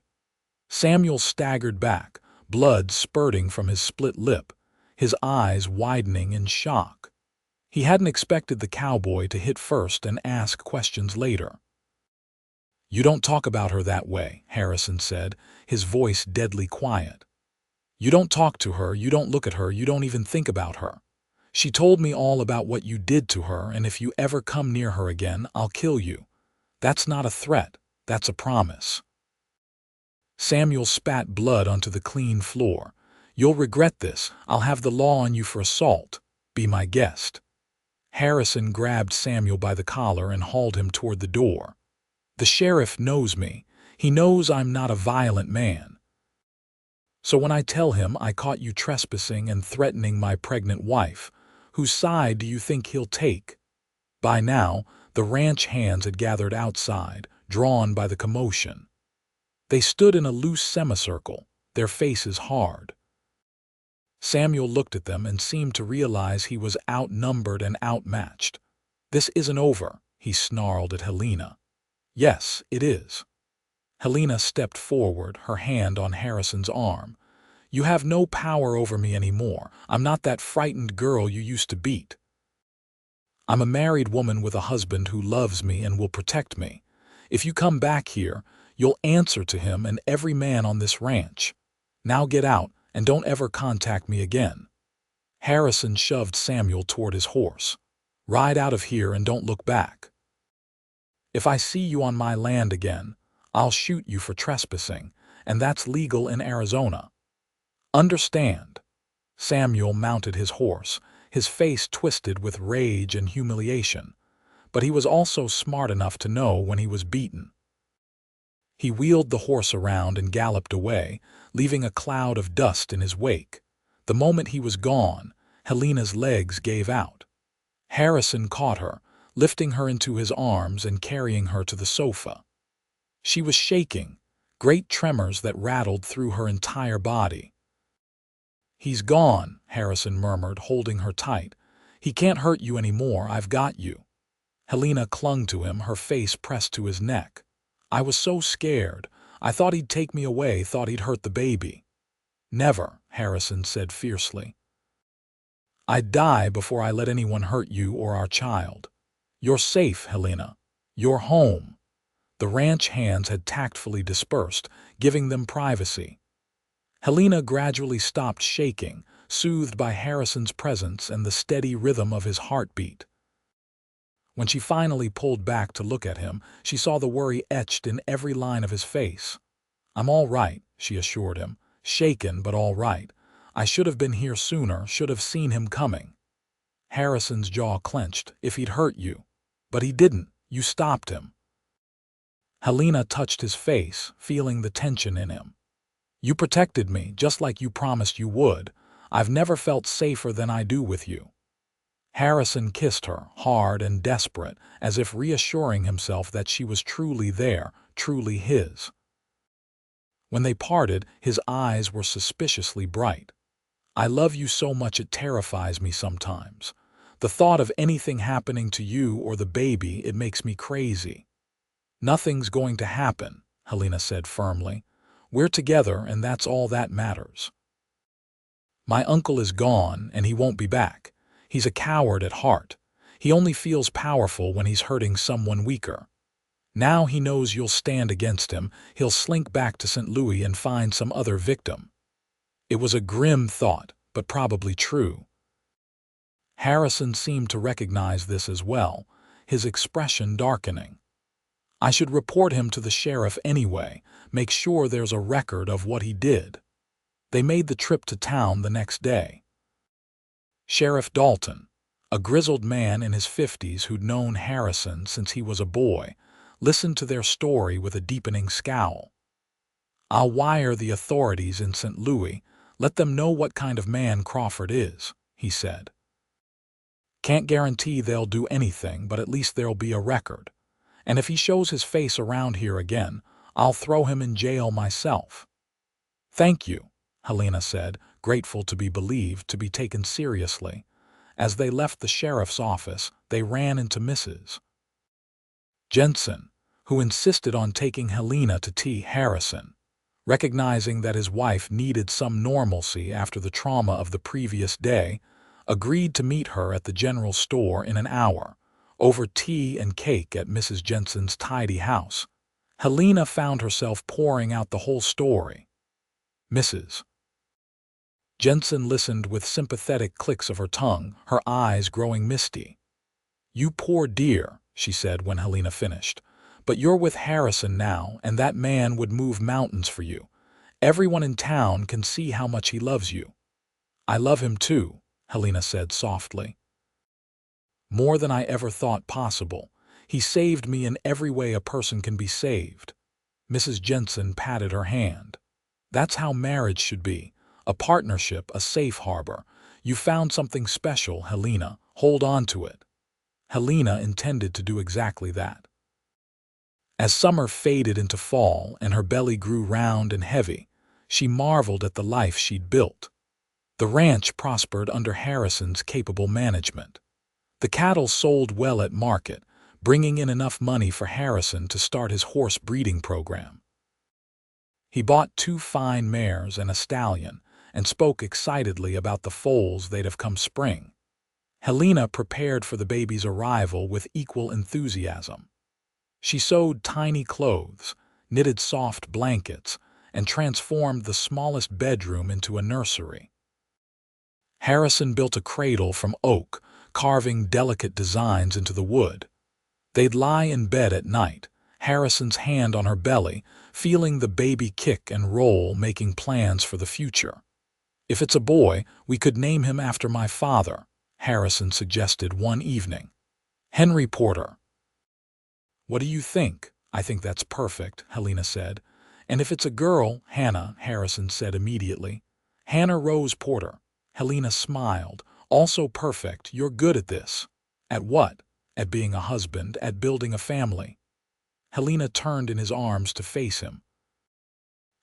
Samuel staggered back, blood spurting from his split lip, his eyes widening in shock. He hadn't expected the cowboy to hit first and ask questions later. "You don't talk about her that way," Harrison said, his voice deadly quiet. "You don't talk to her, you don't look at her, you don't even think about her. She told me all about what you did to her, and if you ever come near her again, I'll kill you. That's not a threat, that's a promise." Samuel spat blood onto the clean floor. "You'll regret this. I'll have the law on you for assault. Be my guest." Harrison grabbed Samuel by the collar and hauled him toward the door. "The sheriff knows me. He knows I'm not a violent man. So when I tell him I caught you trespassing and threatening my pregnant wife, whose side do you think he'll take?" By now, the ranch hands had gathered outside, drawn by the commotion. They stood in a loose semicircle, their faces hard. Samuel looked at them and seemed to realize he was outnumbered and outmatched. "This isn't over," he snarled at Helena. "Yes, it is." Helena stepped forward, her hand on Harrison's arm. "You have no power over me anymore. I'm not that frightened girl you used to beat. I'm a married woman with a husband who loves me and will protect me. If you come back here, you'll answer to him and every man on this ranch. Now get out and don't ever contact me again." Harrison shoved Samuel toward his horse. "Ride out of here and don't look back. If I see you on my land again, I'll shoot you for trespassing, and that's legal in Arizona. Understand?" Samuel mounted his horse, his face twisted with rage and humiliation, but he was also smart enough to know when he was beaten. He wheeled the horse around and galloped away, leaving a cloud of dust in his wake. The moment he was gone, Helena's legs gave out. Harrison caught her, lifting her into his arms and carrying her to the sofa. She was shaking, great tremors that rattled through her entire body. "He's gone," Harrison murmured, holding her tight. He can't hurt you anymore, I've got you. Helena clung to him, her face pressed to his neck. I was so scared. I thought he'd take me away, thought he'd hurt the baby. Never, Harrison said fiercely. I'd die before I let anyone hurt you or our child. You're safe, Helena. You're home. The ranch hands had tactfully dispersed, giving them privacy. Helena gradually stopped shaking, soothed by Harrison's presence and the steady rhythm of his heartbeat. When she finally pulled back to look at him, she saw the worry etched in every line of his face. I'm all right, she assured him, shaken but all right. I should have been here sooner, should have seen him coming. Harrison's jaw clenched. If he'd hurt you. But he didn't. You stopped him. Helena touched his face, feeling the tension in him. You protected me, just like you promised you would. I've never felt safer than I do with you. Harrison kissed her, hard and desperate, as if reassuring himself that she was truly there, truly his. When they parted, his eyes were suspiciously bright. I love you so much it terrifies me sometimes. The thought of anything happening to you or the baby, it makes me crazy. Nothing's going to happen, Helena said firmly. We're together and that's all that matters. My uncle is gone and he won't be back. He's a coward at heart. He only feels powerful when he's hurting someone weaker. Now he knows you'll stand against him. He'll slink back to St. Louis and find some other victim. It was a grim thought, but probably true. Harrison seemed to recognize this as well, his expression darkening. I should report him to the sheriff anyway, make sure there's a record of what he did. They made the trip to town the next day. Sheriff Dalton, a grizzled man in his 50s who'd known Harrison since he was a boy, listened to their story with a deepening scowl. I'll wire the authorities in St. Louis, let them know what kind of man Crawford is, he said. Can't guarantee they'll do anything, but at least there'll be a record. And if he shows his face around here again, I'll throw him in jail myself. Thank you, Helena said, grateful to be believed, to be taken seriously. As they left the sheriff's office, they ran into Mrs. Jensen, who insisted on taking Helena to T. Harrison. Recognizing that his wife needed some normalcy after the trauma of the previous day, agreed to meet her at the general store in an hour, over tea and cake at Mrs. Jensen's tidy house. Helena found herself pouring out the whole story. Mrs. Jensen listened with sympathetic clicks of her tongue, her eyes growing misty. You poor dear, she said when Helena finished. But you're with Harrison now, and that man would move mountains for you. Everyone in town can see how much he loves you. I love him too, Helena said softly. More than I ever thought possible. He saved me in every way a person can be saved. Mrs. Jensen patted her hand. That's how marriage should be. A partnership, a safe harbor. You found something special, Helena. Hold on to it. Helena intended to do exactly that. As summer faded into fall and her belly grew round and heavy, she marveled at the life she'd built. The ranch prospered under Harrison's capable management. The cattle sold well at market, bringing in enough money for Harrison to start his horse breeding program. He bought 2 fine mares and a stallion, and spoke excitedly about the foals they'd have come spring. Helena prepared for the baby's arrival with equal enthusiasm. She sewed tiny clothes, knitted soft blankets, and transformed the smallest bedroom into a nursery. Harrison built a cradle from oak, carving delicate designs into the wood. They'd lie in bed at night, Harrison's hand on her belly, feeling the baby kick and roll, making plans for the future. If it's a boy, we could name him after my father, Harrison suggested one evening. Henry Porter. What do you think? I think that's perfect, Helena said. And if it's a girl, Hannah, Harrison said immediately. Hannah Rose Porter. Helena smiled. Also perfect. You're good at this. At what? At being a husband, at building a family. Helena turned in his arms to face him.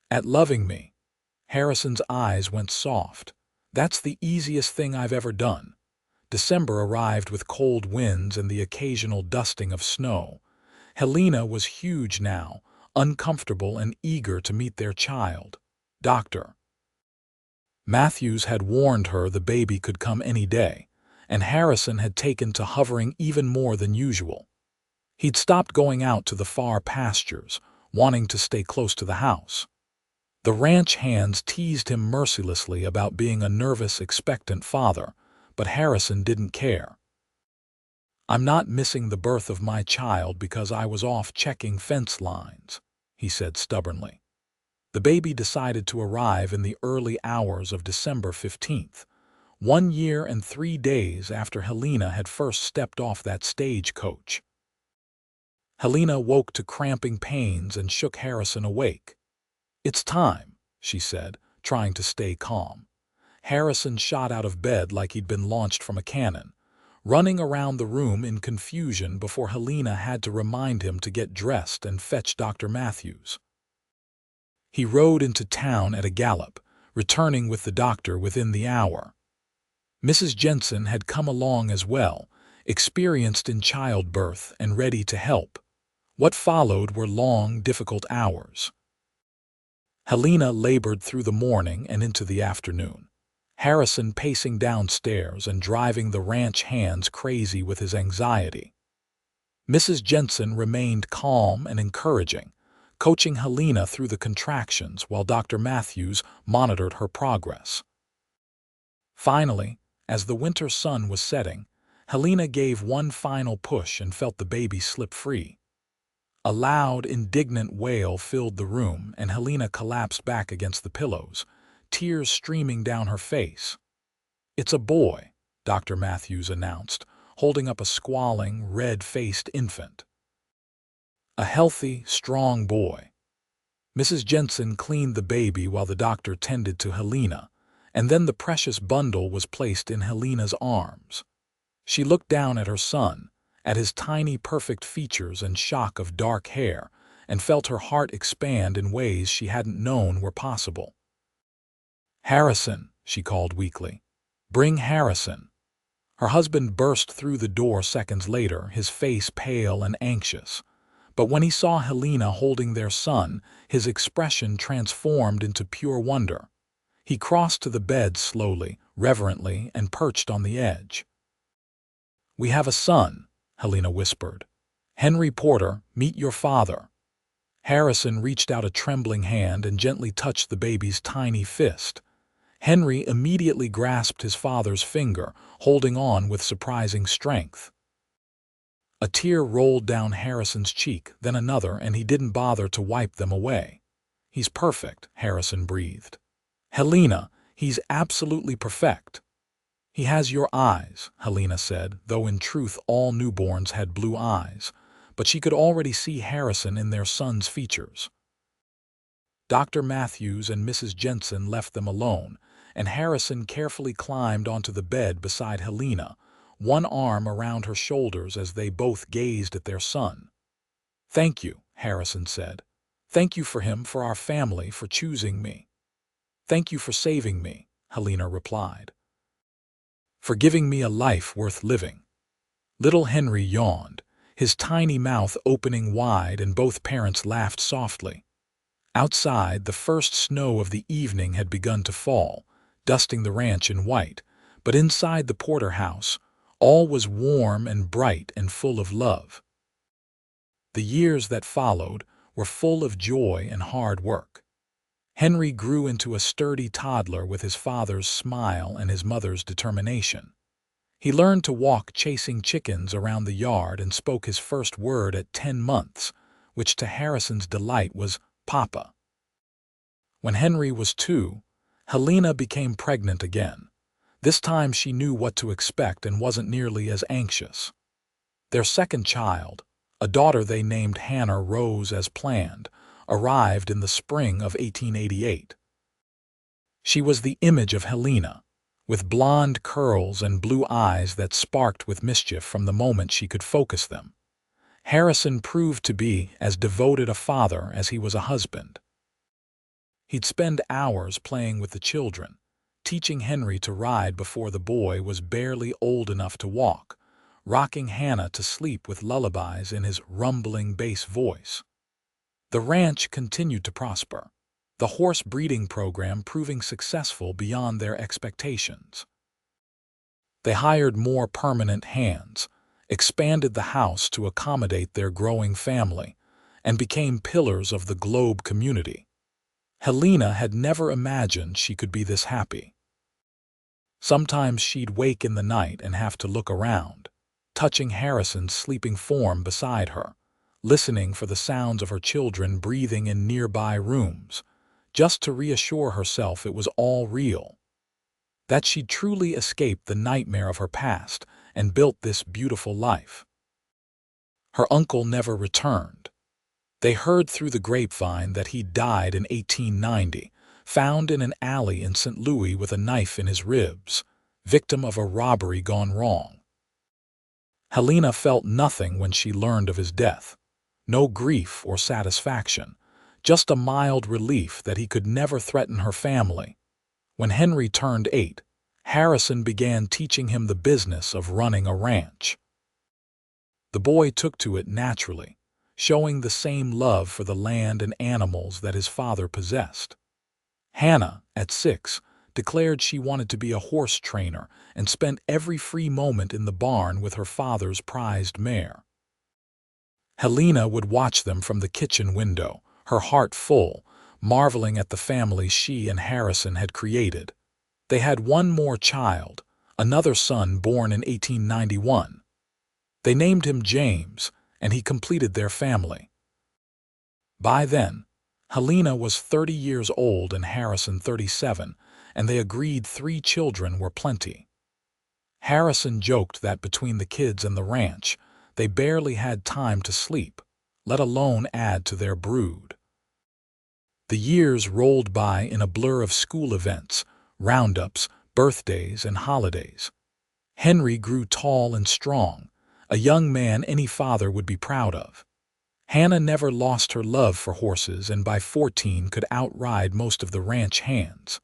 At loving me. Harrison's eyes went soft. That's the easiest thing I've ever done. December arrived with cold winds and the occasional dusting of snow. Helena was huge now, uncomfortable and eager to meet their child. Dr. Matthews had warned her the baby could come any day, and Harrison had taken to hovering even more than usual. He'd stopped going out to the far pastures, wanting to stay close to the house. The ranch hands teased him mercilessly about being a nervous, expectant father, but Harrison didn't care. "I'm not missing the birth of my child because I was off checking fence lines," he said stubbornly. The baby decided to arrive in the early hours of December 15th, 1 year and 3 days after Helena had first stepped off that stagecoach. Helena woke to cramping pains and shook Harrison awake. "It's time," she said, trying to stay calm. Harrison shot out of bed like he'd been launched from a cannon, running around the room in confusion before Helena had to remind him to get dressed and fetch Dr. Matthews. He rode into town at a gallop, returning with the doctor within the hour. Mrs. Jensen had come along as well, experienced in childbirth and ready to help. What followed were long, difficult hours. Helena labored through the morning and into the afternoon, Harrison pacing downstairs and driving the ranch hands crazy with his anxiety. Mrs. Jensen remained calm and encouraging, coaching Helena through the contractions while Dr. Matthews monitored her progress. Finally, as the winter sun was setting, Helena gave one final push and felt the baby slip free. A loud, indignant wail filled the room, and Helena collapsed back against the pillows, tears streaming down her face. "It's a boy," Dr. Matthews announced, holding up a squalling, red-faced infant. "A healthy, strong boy." Mrs. Jensen cleaned the baby while the doctor tended to Helena, and then the precious bundle was placed in Helena's arms. She looked down at her son, at his tiny, perfect features and shock of dark hair, and felt her heart expand in ways she hadn't known were possible. "Harrison," she called weakly. "Bring Harrison." Her husband burst through the door seconds later, his face pale and anxious. But when he saw Helena holding their son, his expression transformed into pure wonder. He crossed to the bed slowly, reverently, and perched on the edge. "We have a son," Helena whispered. "Henry Porter, meet your father." Harrison reached out a trembling hand and gently touched the baby's tiny fist. Henry immediately grasped his father's finger, holding on with surprising strength. A tear rolled down Harrison's cheek, then another, and he didn't bother to wipe them away. "He's perfect," Harrison breathed. "Helena, he's absolutely perfect." "He has your eyes," Helena said, though in truth all newborns had blue eyes, but she could already see Harrison in their son's features. Dr. Matthews and Mrs. Jensen left them alone, and Harrison carefully climbed onto the bed beside Helena, one arm around her shoulders as they both gazed at their son. "Thank you," Harrison said. "Thank you for him, for our family, for choosing me." "Thank you for saving me," Helena replied. "For giving me a life worth living." Little Henry yawned, his tiny mouth opening wide, and both parents laughed softly. Outside, the first snow of the evening had begun to fall, dusting the ranch in white, but inside the Porter house, all was warm and bright and full of love. The years that followed were full of joy and hard work. Henry grew into a sturdy toddler with his father's smile and his mother's determination. He learned to walk chasing chickens around the yard and spoke his first word at 10 months, which to Harrison's delight was "Papa." When Henry was 2, Helena became pregnant again. This time she knew what to expect and wasn't nearly as anxious. Their second child, a daughter they named Hannah Rose as planned, arrived in the spring of 1888. She was the image of Helena, with blonde curls and blue eyes that sparked with mischief from the moment she could focus them. Harrison proved to be as devoted a father as he was a husband. He'd spend hours playing with the children, teaching Henry to ride before the boy was barely old enough to walk, rocking Hannah to sleep with lullabies in his rumbling bass voice. The ranch continued to prosper, the horse breeding program proving successful beyond their expectations. They hired more permanent hands, expanded the house to accommodate their growing family, and became pillars of the Globe community. Helena had never imagined she could be this happy. Sometimes she'd wake in the night and have to look around, touching Harrison's sleeping form beside her, listening for the sounds of her children breathing in nearby rooms, just to reassure herself it was all real, that she'd truly escaped the nightmare of her past and built this beautiful life. Her uncle never returned. They heard through the grapevine that he died in 1890, found in an alley in St. Louis with a knife in his ribs, victim of a robbery gone wrong. Helena felt nothing when she learned of his death. No grief or satisfaction, just a mild relief that he could never threaten her family. When Henry turned 8, Harrison began teaching him the business of running a ranch. The boy took to it naturally, showing the same love for the land and animals that his father possessed. Hannah, at 6, declared she wanted to be a horse trainer and spent every free moment in the barn with her father's prized mare. Helena would watch them from the kitchen window, her heart full, marveling at the family she and Harrison had created. They had one more child, another son born in 1891. They named him James, and he completed their family. By then, Helena was 30 years old and Harrison 37, and they agreed 3 children were plenty. Harrison joked that between the kids and the ranch, they barely had time to sleep, let alone add to their brood. The years rolled by in a blur of school events, roundups, birthdays, and holidays. Henry grew tall and strong, a young man any father would be proud of. Hannah never lost her love for horses and by 14 could outride most of the ranch hands.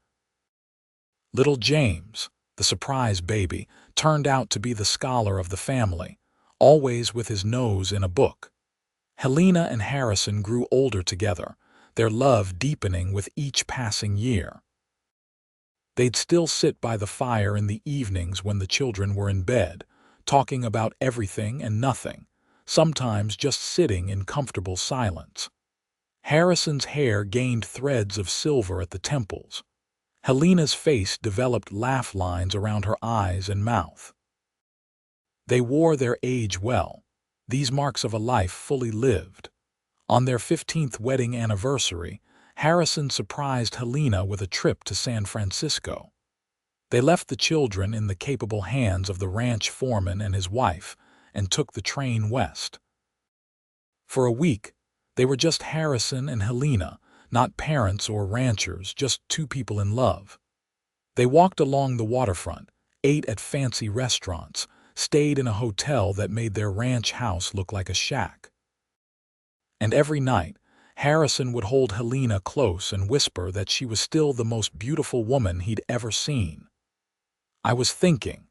Little James, the surprise baby, turned out to be the scholar of the family, always with his nose in a book. Helena and Harrison grew older together, their love deepening with each passing year. They'd still sit by the fire in the evenings when the children were in bed, talking about everything and nothing, sometimes just sitting in comfortable silence. Harrison's hair gained threads of silver at the temples. Helena's face developed laugh lines around her eyes and mouth. They wore their age well, these marks of a life fully lived. On their 15th wedding anniversary, Harrison surprised Helena with a trip to San Francisco. They left the children in the capable hands of the ranch foreman and his wife and took the train west. For a week, they were just Harrison and Helena, not parents or ranchers, just 2 people in love. They walked along the waterfront, ate at fancy restaurants, stayed in a hotel that made their ranch house look like a shack. And every night, Harrison would hold Helena close and whisper that she was still the most beautiful woman he'd ever seen. "I was thinking,"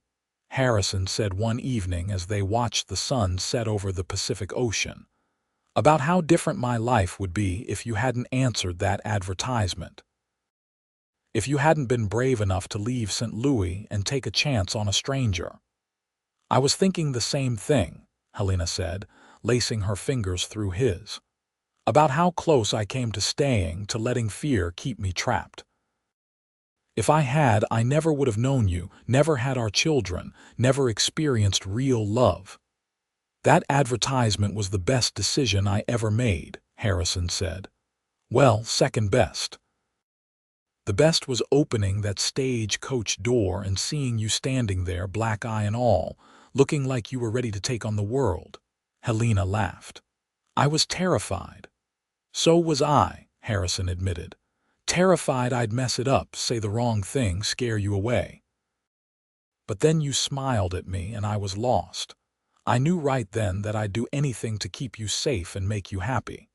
Harrison said one evening as they watched the sun set over the Pacific Ocean, "about how different my life would be if you hadn't answered that advertisement. If you hadn't been brave enough to leave St. Louis and take a chance on a stranger." "I was thinking the same thing," Helena said, lacing her fingers through his. "About how close I came to staying, to letting fear keep me trapped. If I had, I never would have known you, never had our children, never experienced real love." "That advertisement was the best decision I ever made," Harrison said. "Well, second best. The best was opening that stagecoach door and seeing you standing there, black eye and all, looking like you were ready to take on the world." Helena laughed. "I was terrified." "So was I," Harrison admitted. "Terrified I'd mess it up, say the wrong thing, scare you away. But then you smiled at me and I was lost. I knew right then that I'd do anything to keep you safe and make you happy."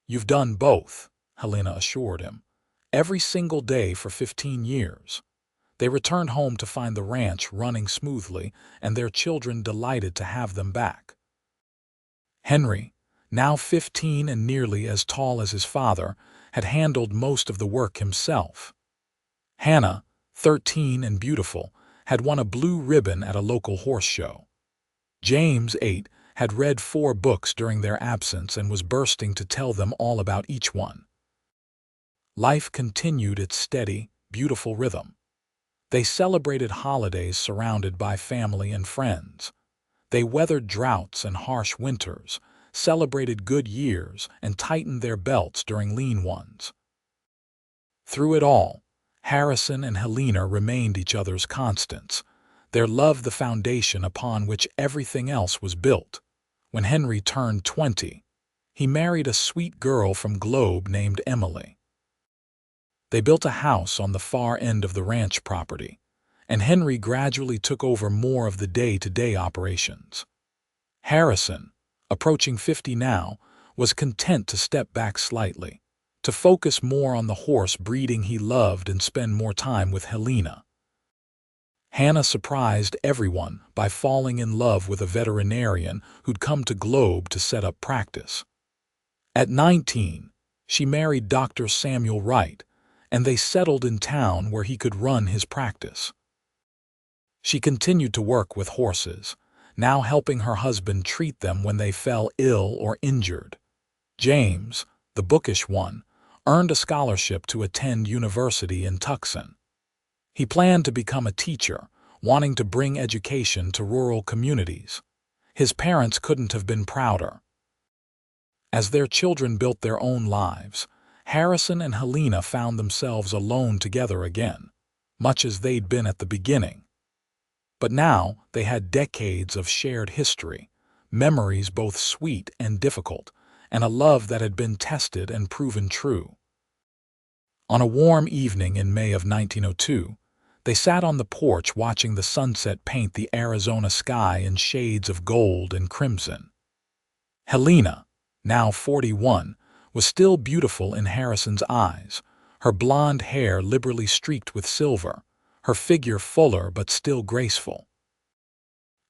"You've done both," Helena assured him. "Every single day for 15 years. They returned home to find the ranch running smoothly and their children delighted to have them back. Henry, now 15 and nearly as tall as his father, had handled most of the work himself. Hannah, 13 and beautiful, had won a blue ribbon at a local horse show. James, 8, had read 4 books during their absence and was bursting to tell them all about each one. Life continued its steady, beautiful rhythm. They celebrated holidays surrounded by family and friends. They weathered droughts and harsh winters, celebrated good years, and tightened their belts during lean ones. Through it all, Harrison and Helena remained each other's constants, their love the foundation upon which everything else was built. When Henry turned 20, he married a sweet girl from Globe named Emily. They built a house on the far end of the ranch property, and Henry gradually took over more of the day-to-day operations. Harrison, approaching 50 now, was content to step back slightly, to focus more on the horse breeding he loved and spend more time with Helena. Hannah surprised everyone by falling in love with a veterinarian who'd come to Globe to set up practice. At 19, she married Dr. Samuel Wright, and they settled in town where he could run his practice. She continued to work with horses, now helping her husband treat them when they fell ill or injured. James, the bookish one, earned a scholarship to attend university in Tucson. He planned to become a teacher, wanting to bring education to rural communities. His parents couldn't have been prouder. As their children built their own lives, Harrison and Helena found themselves alone together again, much as they'd been at the beginning. But now they had decades of shared history, memories both sweet and difficult, and a love that had been tested and proven true. On a warm evening in May of 1902, they sat on the porch watching the sunset paint the Arizona sky in shades of gold and crimson. Helena, now 41, was still beautiful in Harrison's eyes, her blonde hair liberally streaked with silver, her figure fuller but still graceful.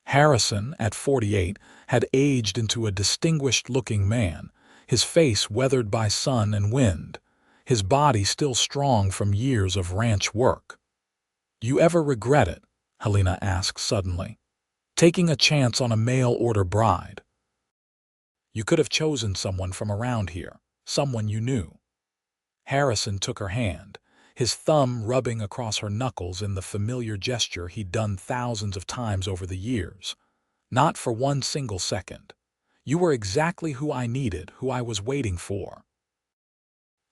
Harrison, at 48, had aged into a distinguished-looking man, his face weathered by sun and wind, his body still strong from years of ranch work. "You ever regret it?" Helena asked suddenly. "Taking a chance on a mail-order bride? You could have chosen someone from around here, someone you knew." Harrison took her hand, his thumb rubbing across her knuckles in the familiar gesture he'd done thousands of times over the years. "Not for one single second. You were exactly who I needed, who I was waiting for.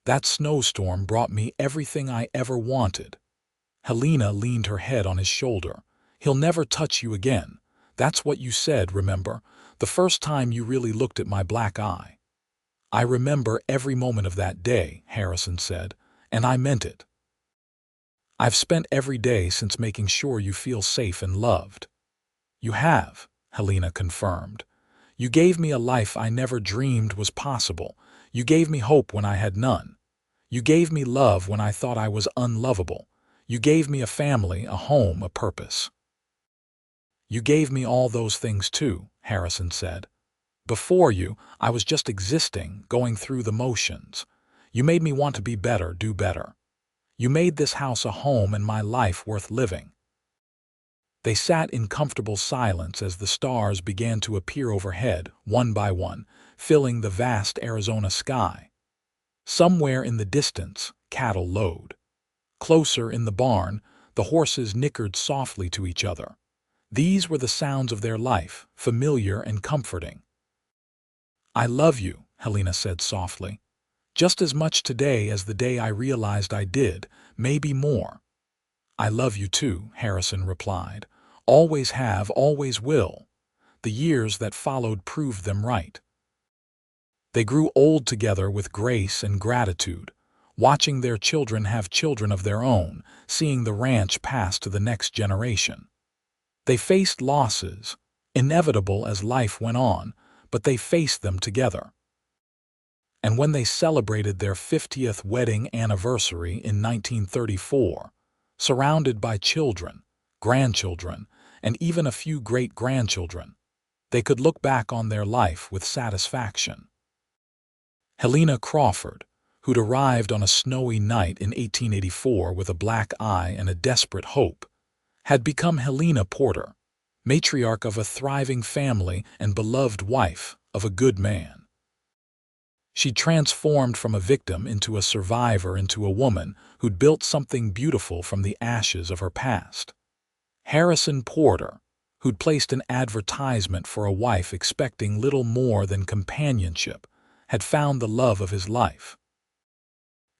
That snowstorm brought me everything I ever wanted." Helena leaned her head on his shoulder. "He'll never touch you again. That's what you said, remember? The first time you really looked at my black eye." "I remember every moment of that day," Harrison said, "and I meant it. I've spent every day since making sure you feel safe and loved." "You have," Helena confirmed. "You gave me a life I never dreamed was possible. You gave me hope when I had none. You gave me love when I thought I was unlovable. You gave me a family, a home, a purpose." "You gave me all those things too," Harrison said. "Before you, I was just existing, going through the motions. You made me want to be better, do better. You made this house a home and my life worth living." They sat in comfortable silence as the stars began to appear overhead, one by one, filling the vast Arizona sky. Somewhere in the distance, cattle lowed. Closer in the barn, the horses nickered softly to each other. These were the sounds of their life, familiar and comforting. "I love you," Helena said softly. "Just as much today as the day I realized I did, maybe more." "I love you too," Harrison replied. "Always have, always will." The years that followed proved them right. They grew old together with grace and gratitude, watching their children have children of their own, seeing the ranch pass to the next generation. They faced losses, inevitable as life went on, but they faced them together. And when they celebrated their 50th wedding anniversary in 1934, surrounded by children, grandchildren, and even a few great-grandchildren. They could look back on their life with satisfaction. Helena Crawford, who'd arrived on a snowy night in 1884 with a black eye and a desperate hope, had become Helena Porter, matriarch of a thriving family and beloved wife of a good man. She transformed from a victim into a survivor, into a woman who'd built something beautiful from the ashes of her past. Harrison Porter, who'd placed an advertisement for a wife expecting little more than companionship, had found the love of his life.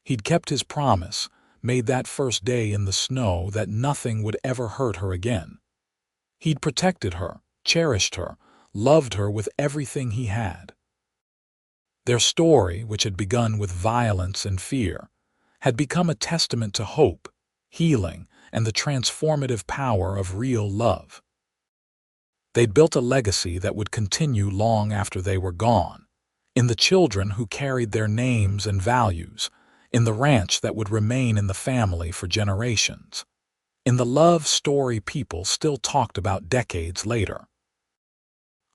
He'd kept his promise, made that first day in the snow that nothing would ever hurt her again. He'd protected her, cherished her, loved her with everything he had. Their story, which had begun with violence and fear, had become a testament to hope, healing, and the transformative power of real love. They'd built a legacy that would continue long after they were gone, in the children who carried their names and values, in the ranch that would remain in the family for generations, in the love story people still talked about decades later.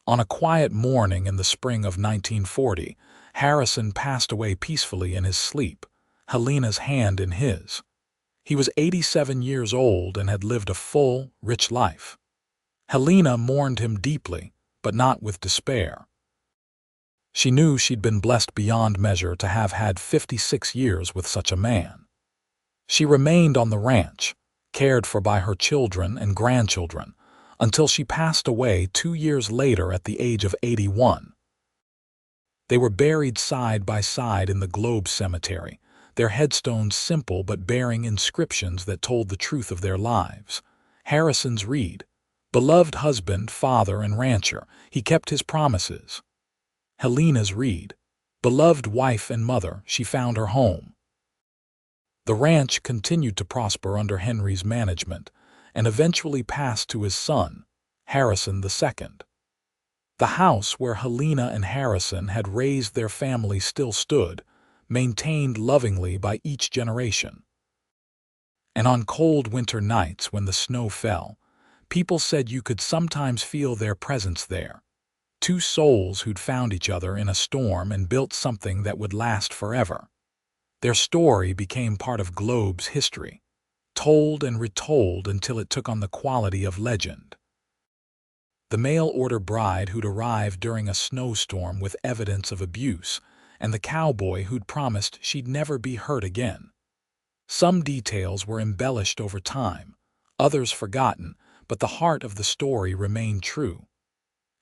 On a quiet morning in the spring of 1940, Harrison passed away peacefully in his sleep, Helena's hand in his. He was 87 years old and had lived a full, rich life. Helena mourned him deeply, but not with despair. She knew she'd been blessed beyond measure to have had 56 years with such a man. She remained on the ranch, cared for by her children and grandchildren, until she passed away 2 years later at the age of 81. They were buried side by side in the Globe Cemetery, their headstones simple but bearing inscriptions that told the truth of their lives. Harrison's read, "Beloved husband, father, and rancher, he kept his promises." Helena's read, "Beloved wife and mother, she found her home." The ranch continued to prosper under Henry's management and eventually passed to his son, Harrison II. The house where Helena and Harrison had raised their family still stood, maintained lovingly by each generation. And on cold winter nights when the snow fell, people said you could sometimes feel their presence there. Two souls who'd found each other in a storm and built something that would last forever. Their story became part of Globe's history, told and retold until it took on the quality of legend. The mail-order bride who'd arrived during a snowstorm with evidence of abuse, and the cowboy who'd promised she'd never be hurt again. Some details were embellished over time, others forgotten, but the heart of the story remained true.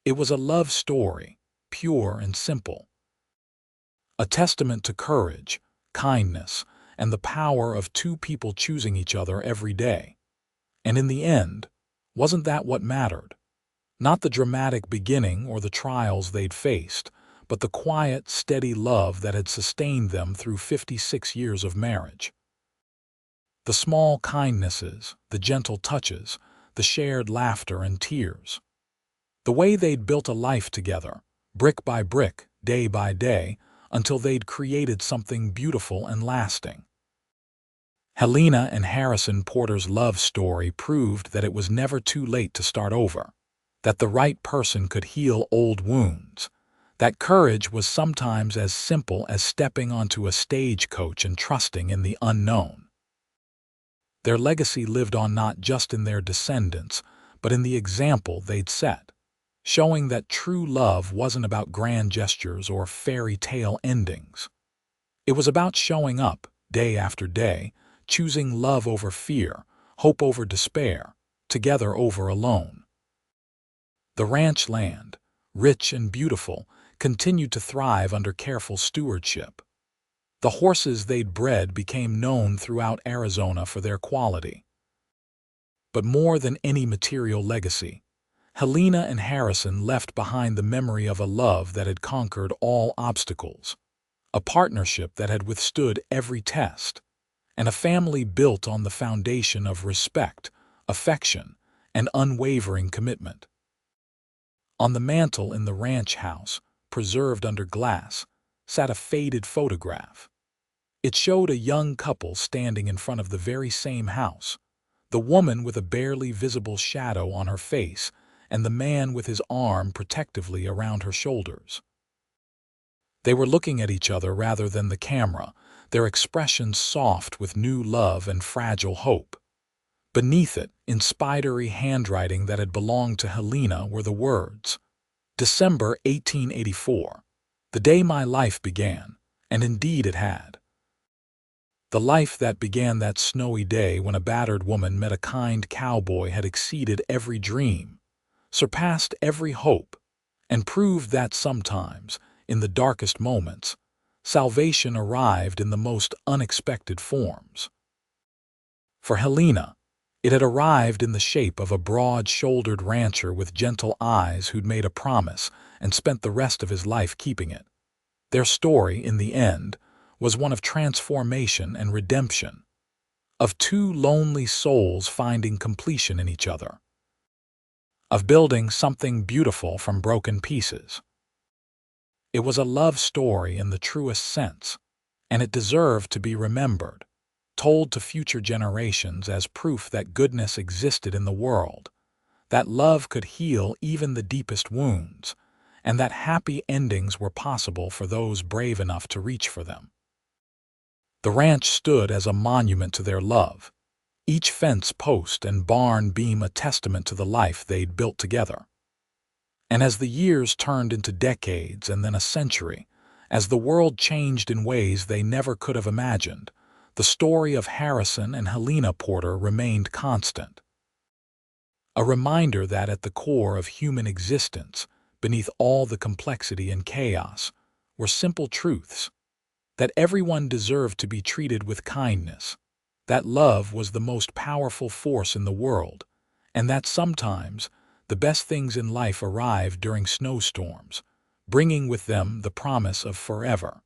It was a love story, pure and simple. A testament to courage, kindness, and the power of two people choosing each other every day. And in the end, wasn't that what mattered? Not the dramatic beginning or the trials they'd faced, but the quiet, steady love that had sustained them through 56 years of marriage. The small kindnesses, the gentle touches, the shared laughter and tears. The way they'd built a life together, brick by brick, day by day, until they'd created something beautiful and lasting. Helena and Harrison Porter's love story proved that it was never too late to start over, that the right person could heal old wounds, that courage was sometimes as simple as stepping onto a stagecoach and trusting in the unknown. Their legacy lived on not just in their descendants, but in the example they'd set, showing that true love wasn't about grand gestures or fairy tale endings. It was about showing up, day after day, choosing love over fear, hope over despair, together over alone. The ranch land, rich and beautiful, continued to thrive under careful stewardship. The horses they'd bred became known throughout Arizona for their quality. But more than any material legacy, Helena and Harrison left behind the memory of a love that had conquered all obstacles, a partnership that had withstood every test, and a family built on the foundation of respect, affection, and unwavering commitment. On the mantel in the ranch house, preserved under glass, sat a faded photograph. It showed a young couple standing in front of the very same house, the woman with a barely visible shadow on her face, and the man with his arm protectively around her shoulders. They were looking at each other rather than the camera, their expressions soft with new love and fragile hope. Beneath it, in spidery handwriting that had belonged to Helena, were the words, December 1884, the day my life began, and indeed it had. The life that began that snowy day when a battered woman met a kind cowboy had exceeded every dream, surpassed every hope, and proved that sometimes, in the darkest moments, salvation arrived in the most unexpected forms. For Helena, it had arrived in the shape of a broad-shouldered rancher with gentle eyes who'd made a promise and spent the rest of his life keeping it. Their story, in the end, was one of transformation and redemption, of two lonely souls finding completion in each other, of building something beautiful from broken pieces. It was a love story in the truest sense, and it deserved to be remembered, told to future generations as proof that goodness existed in the world, that love could heal even the deepest wounds, and that happy endings were possible for those brave enough to reach for them. The ranch stood as a monument to their love, each fence post and barn beam a testament to the life they'd built together. And as the years turned into decades and then a century, as the world changed in ways they never could have imagined, the story of Harrison and Helena Porter remained constant. A reminder that at the core of human existence, beneath all the complexity and chaos, were simple truths: that everyone deserved to be treated with kindness, that love was the most powerful force in the world, and that sometimes the best things in life arrive during snowstorms, bringing with them the promise of forever.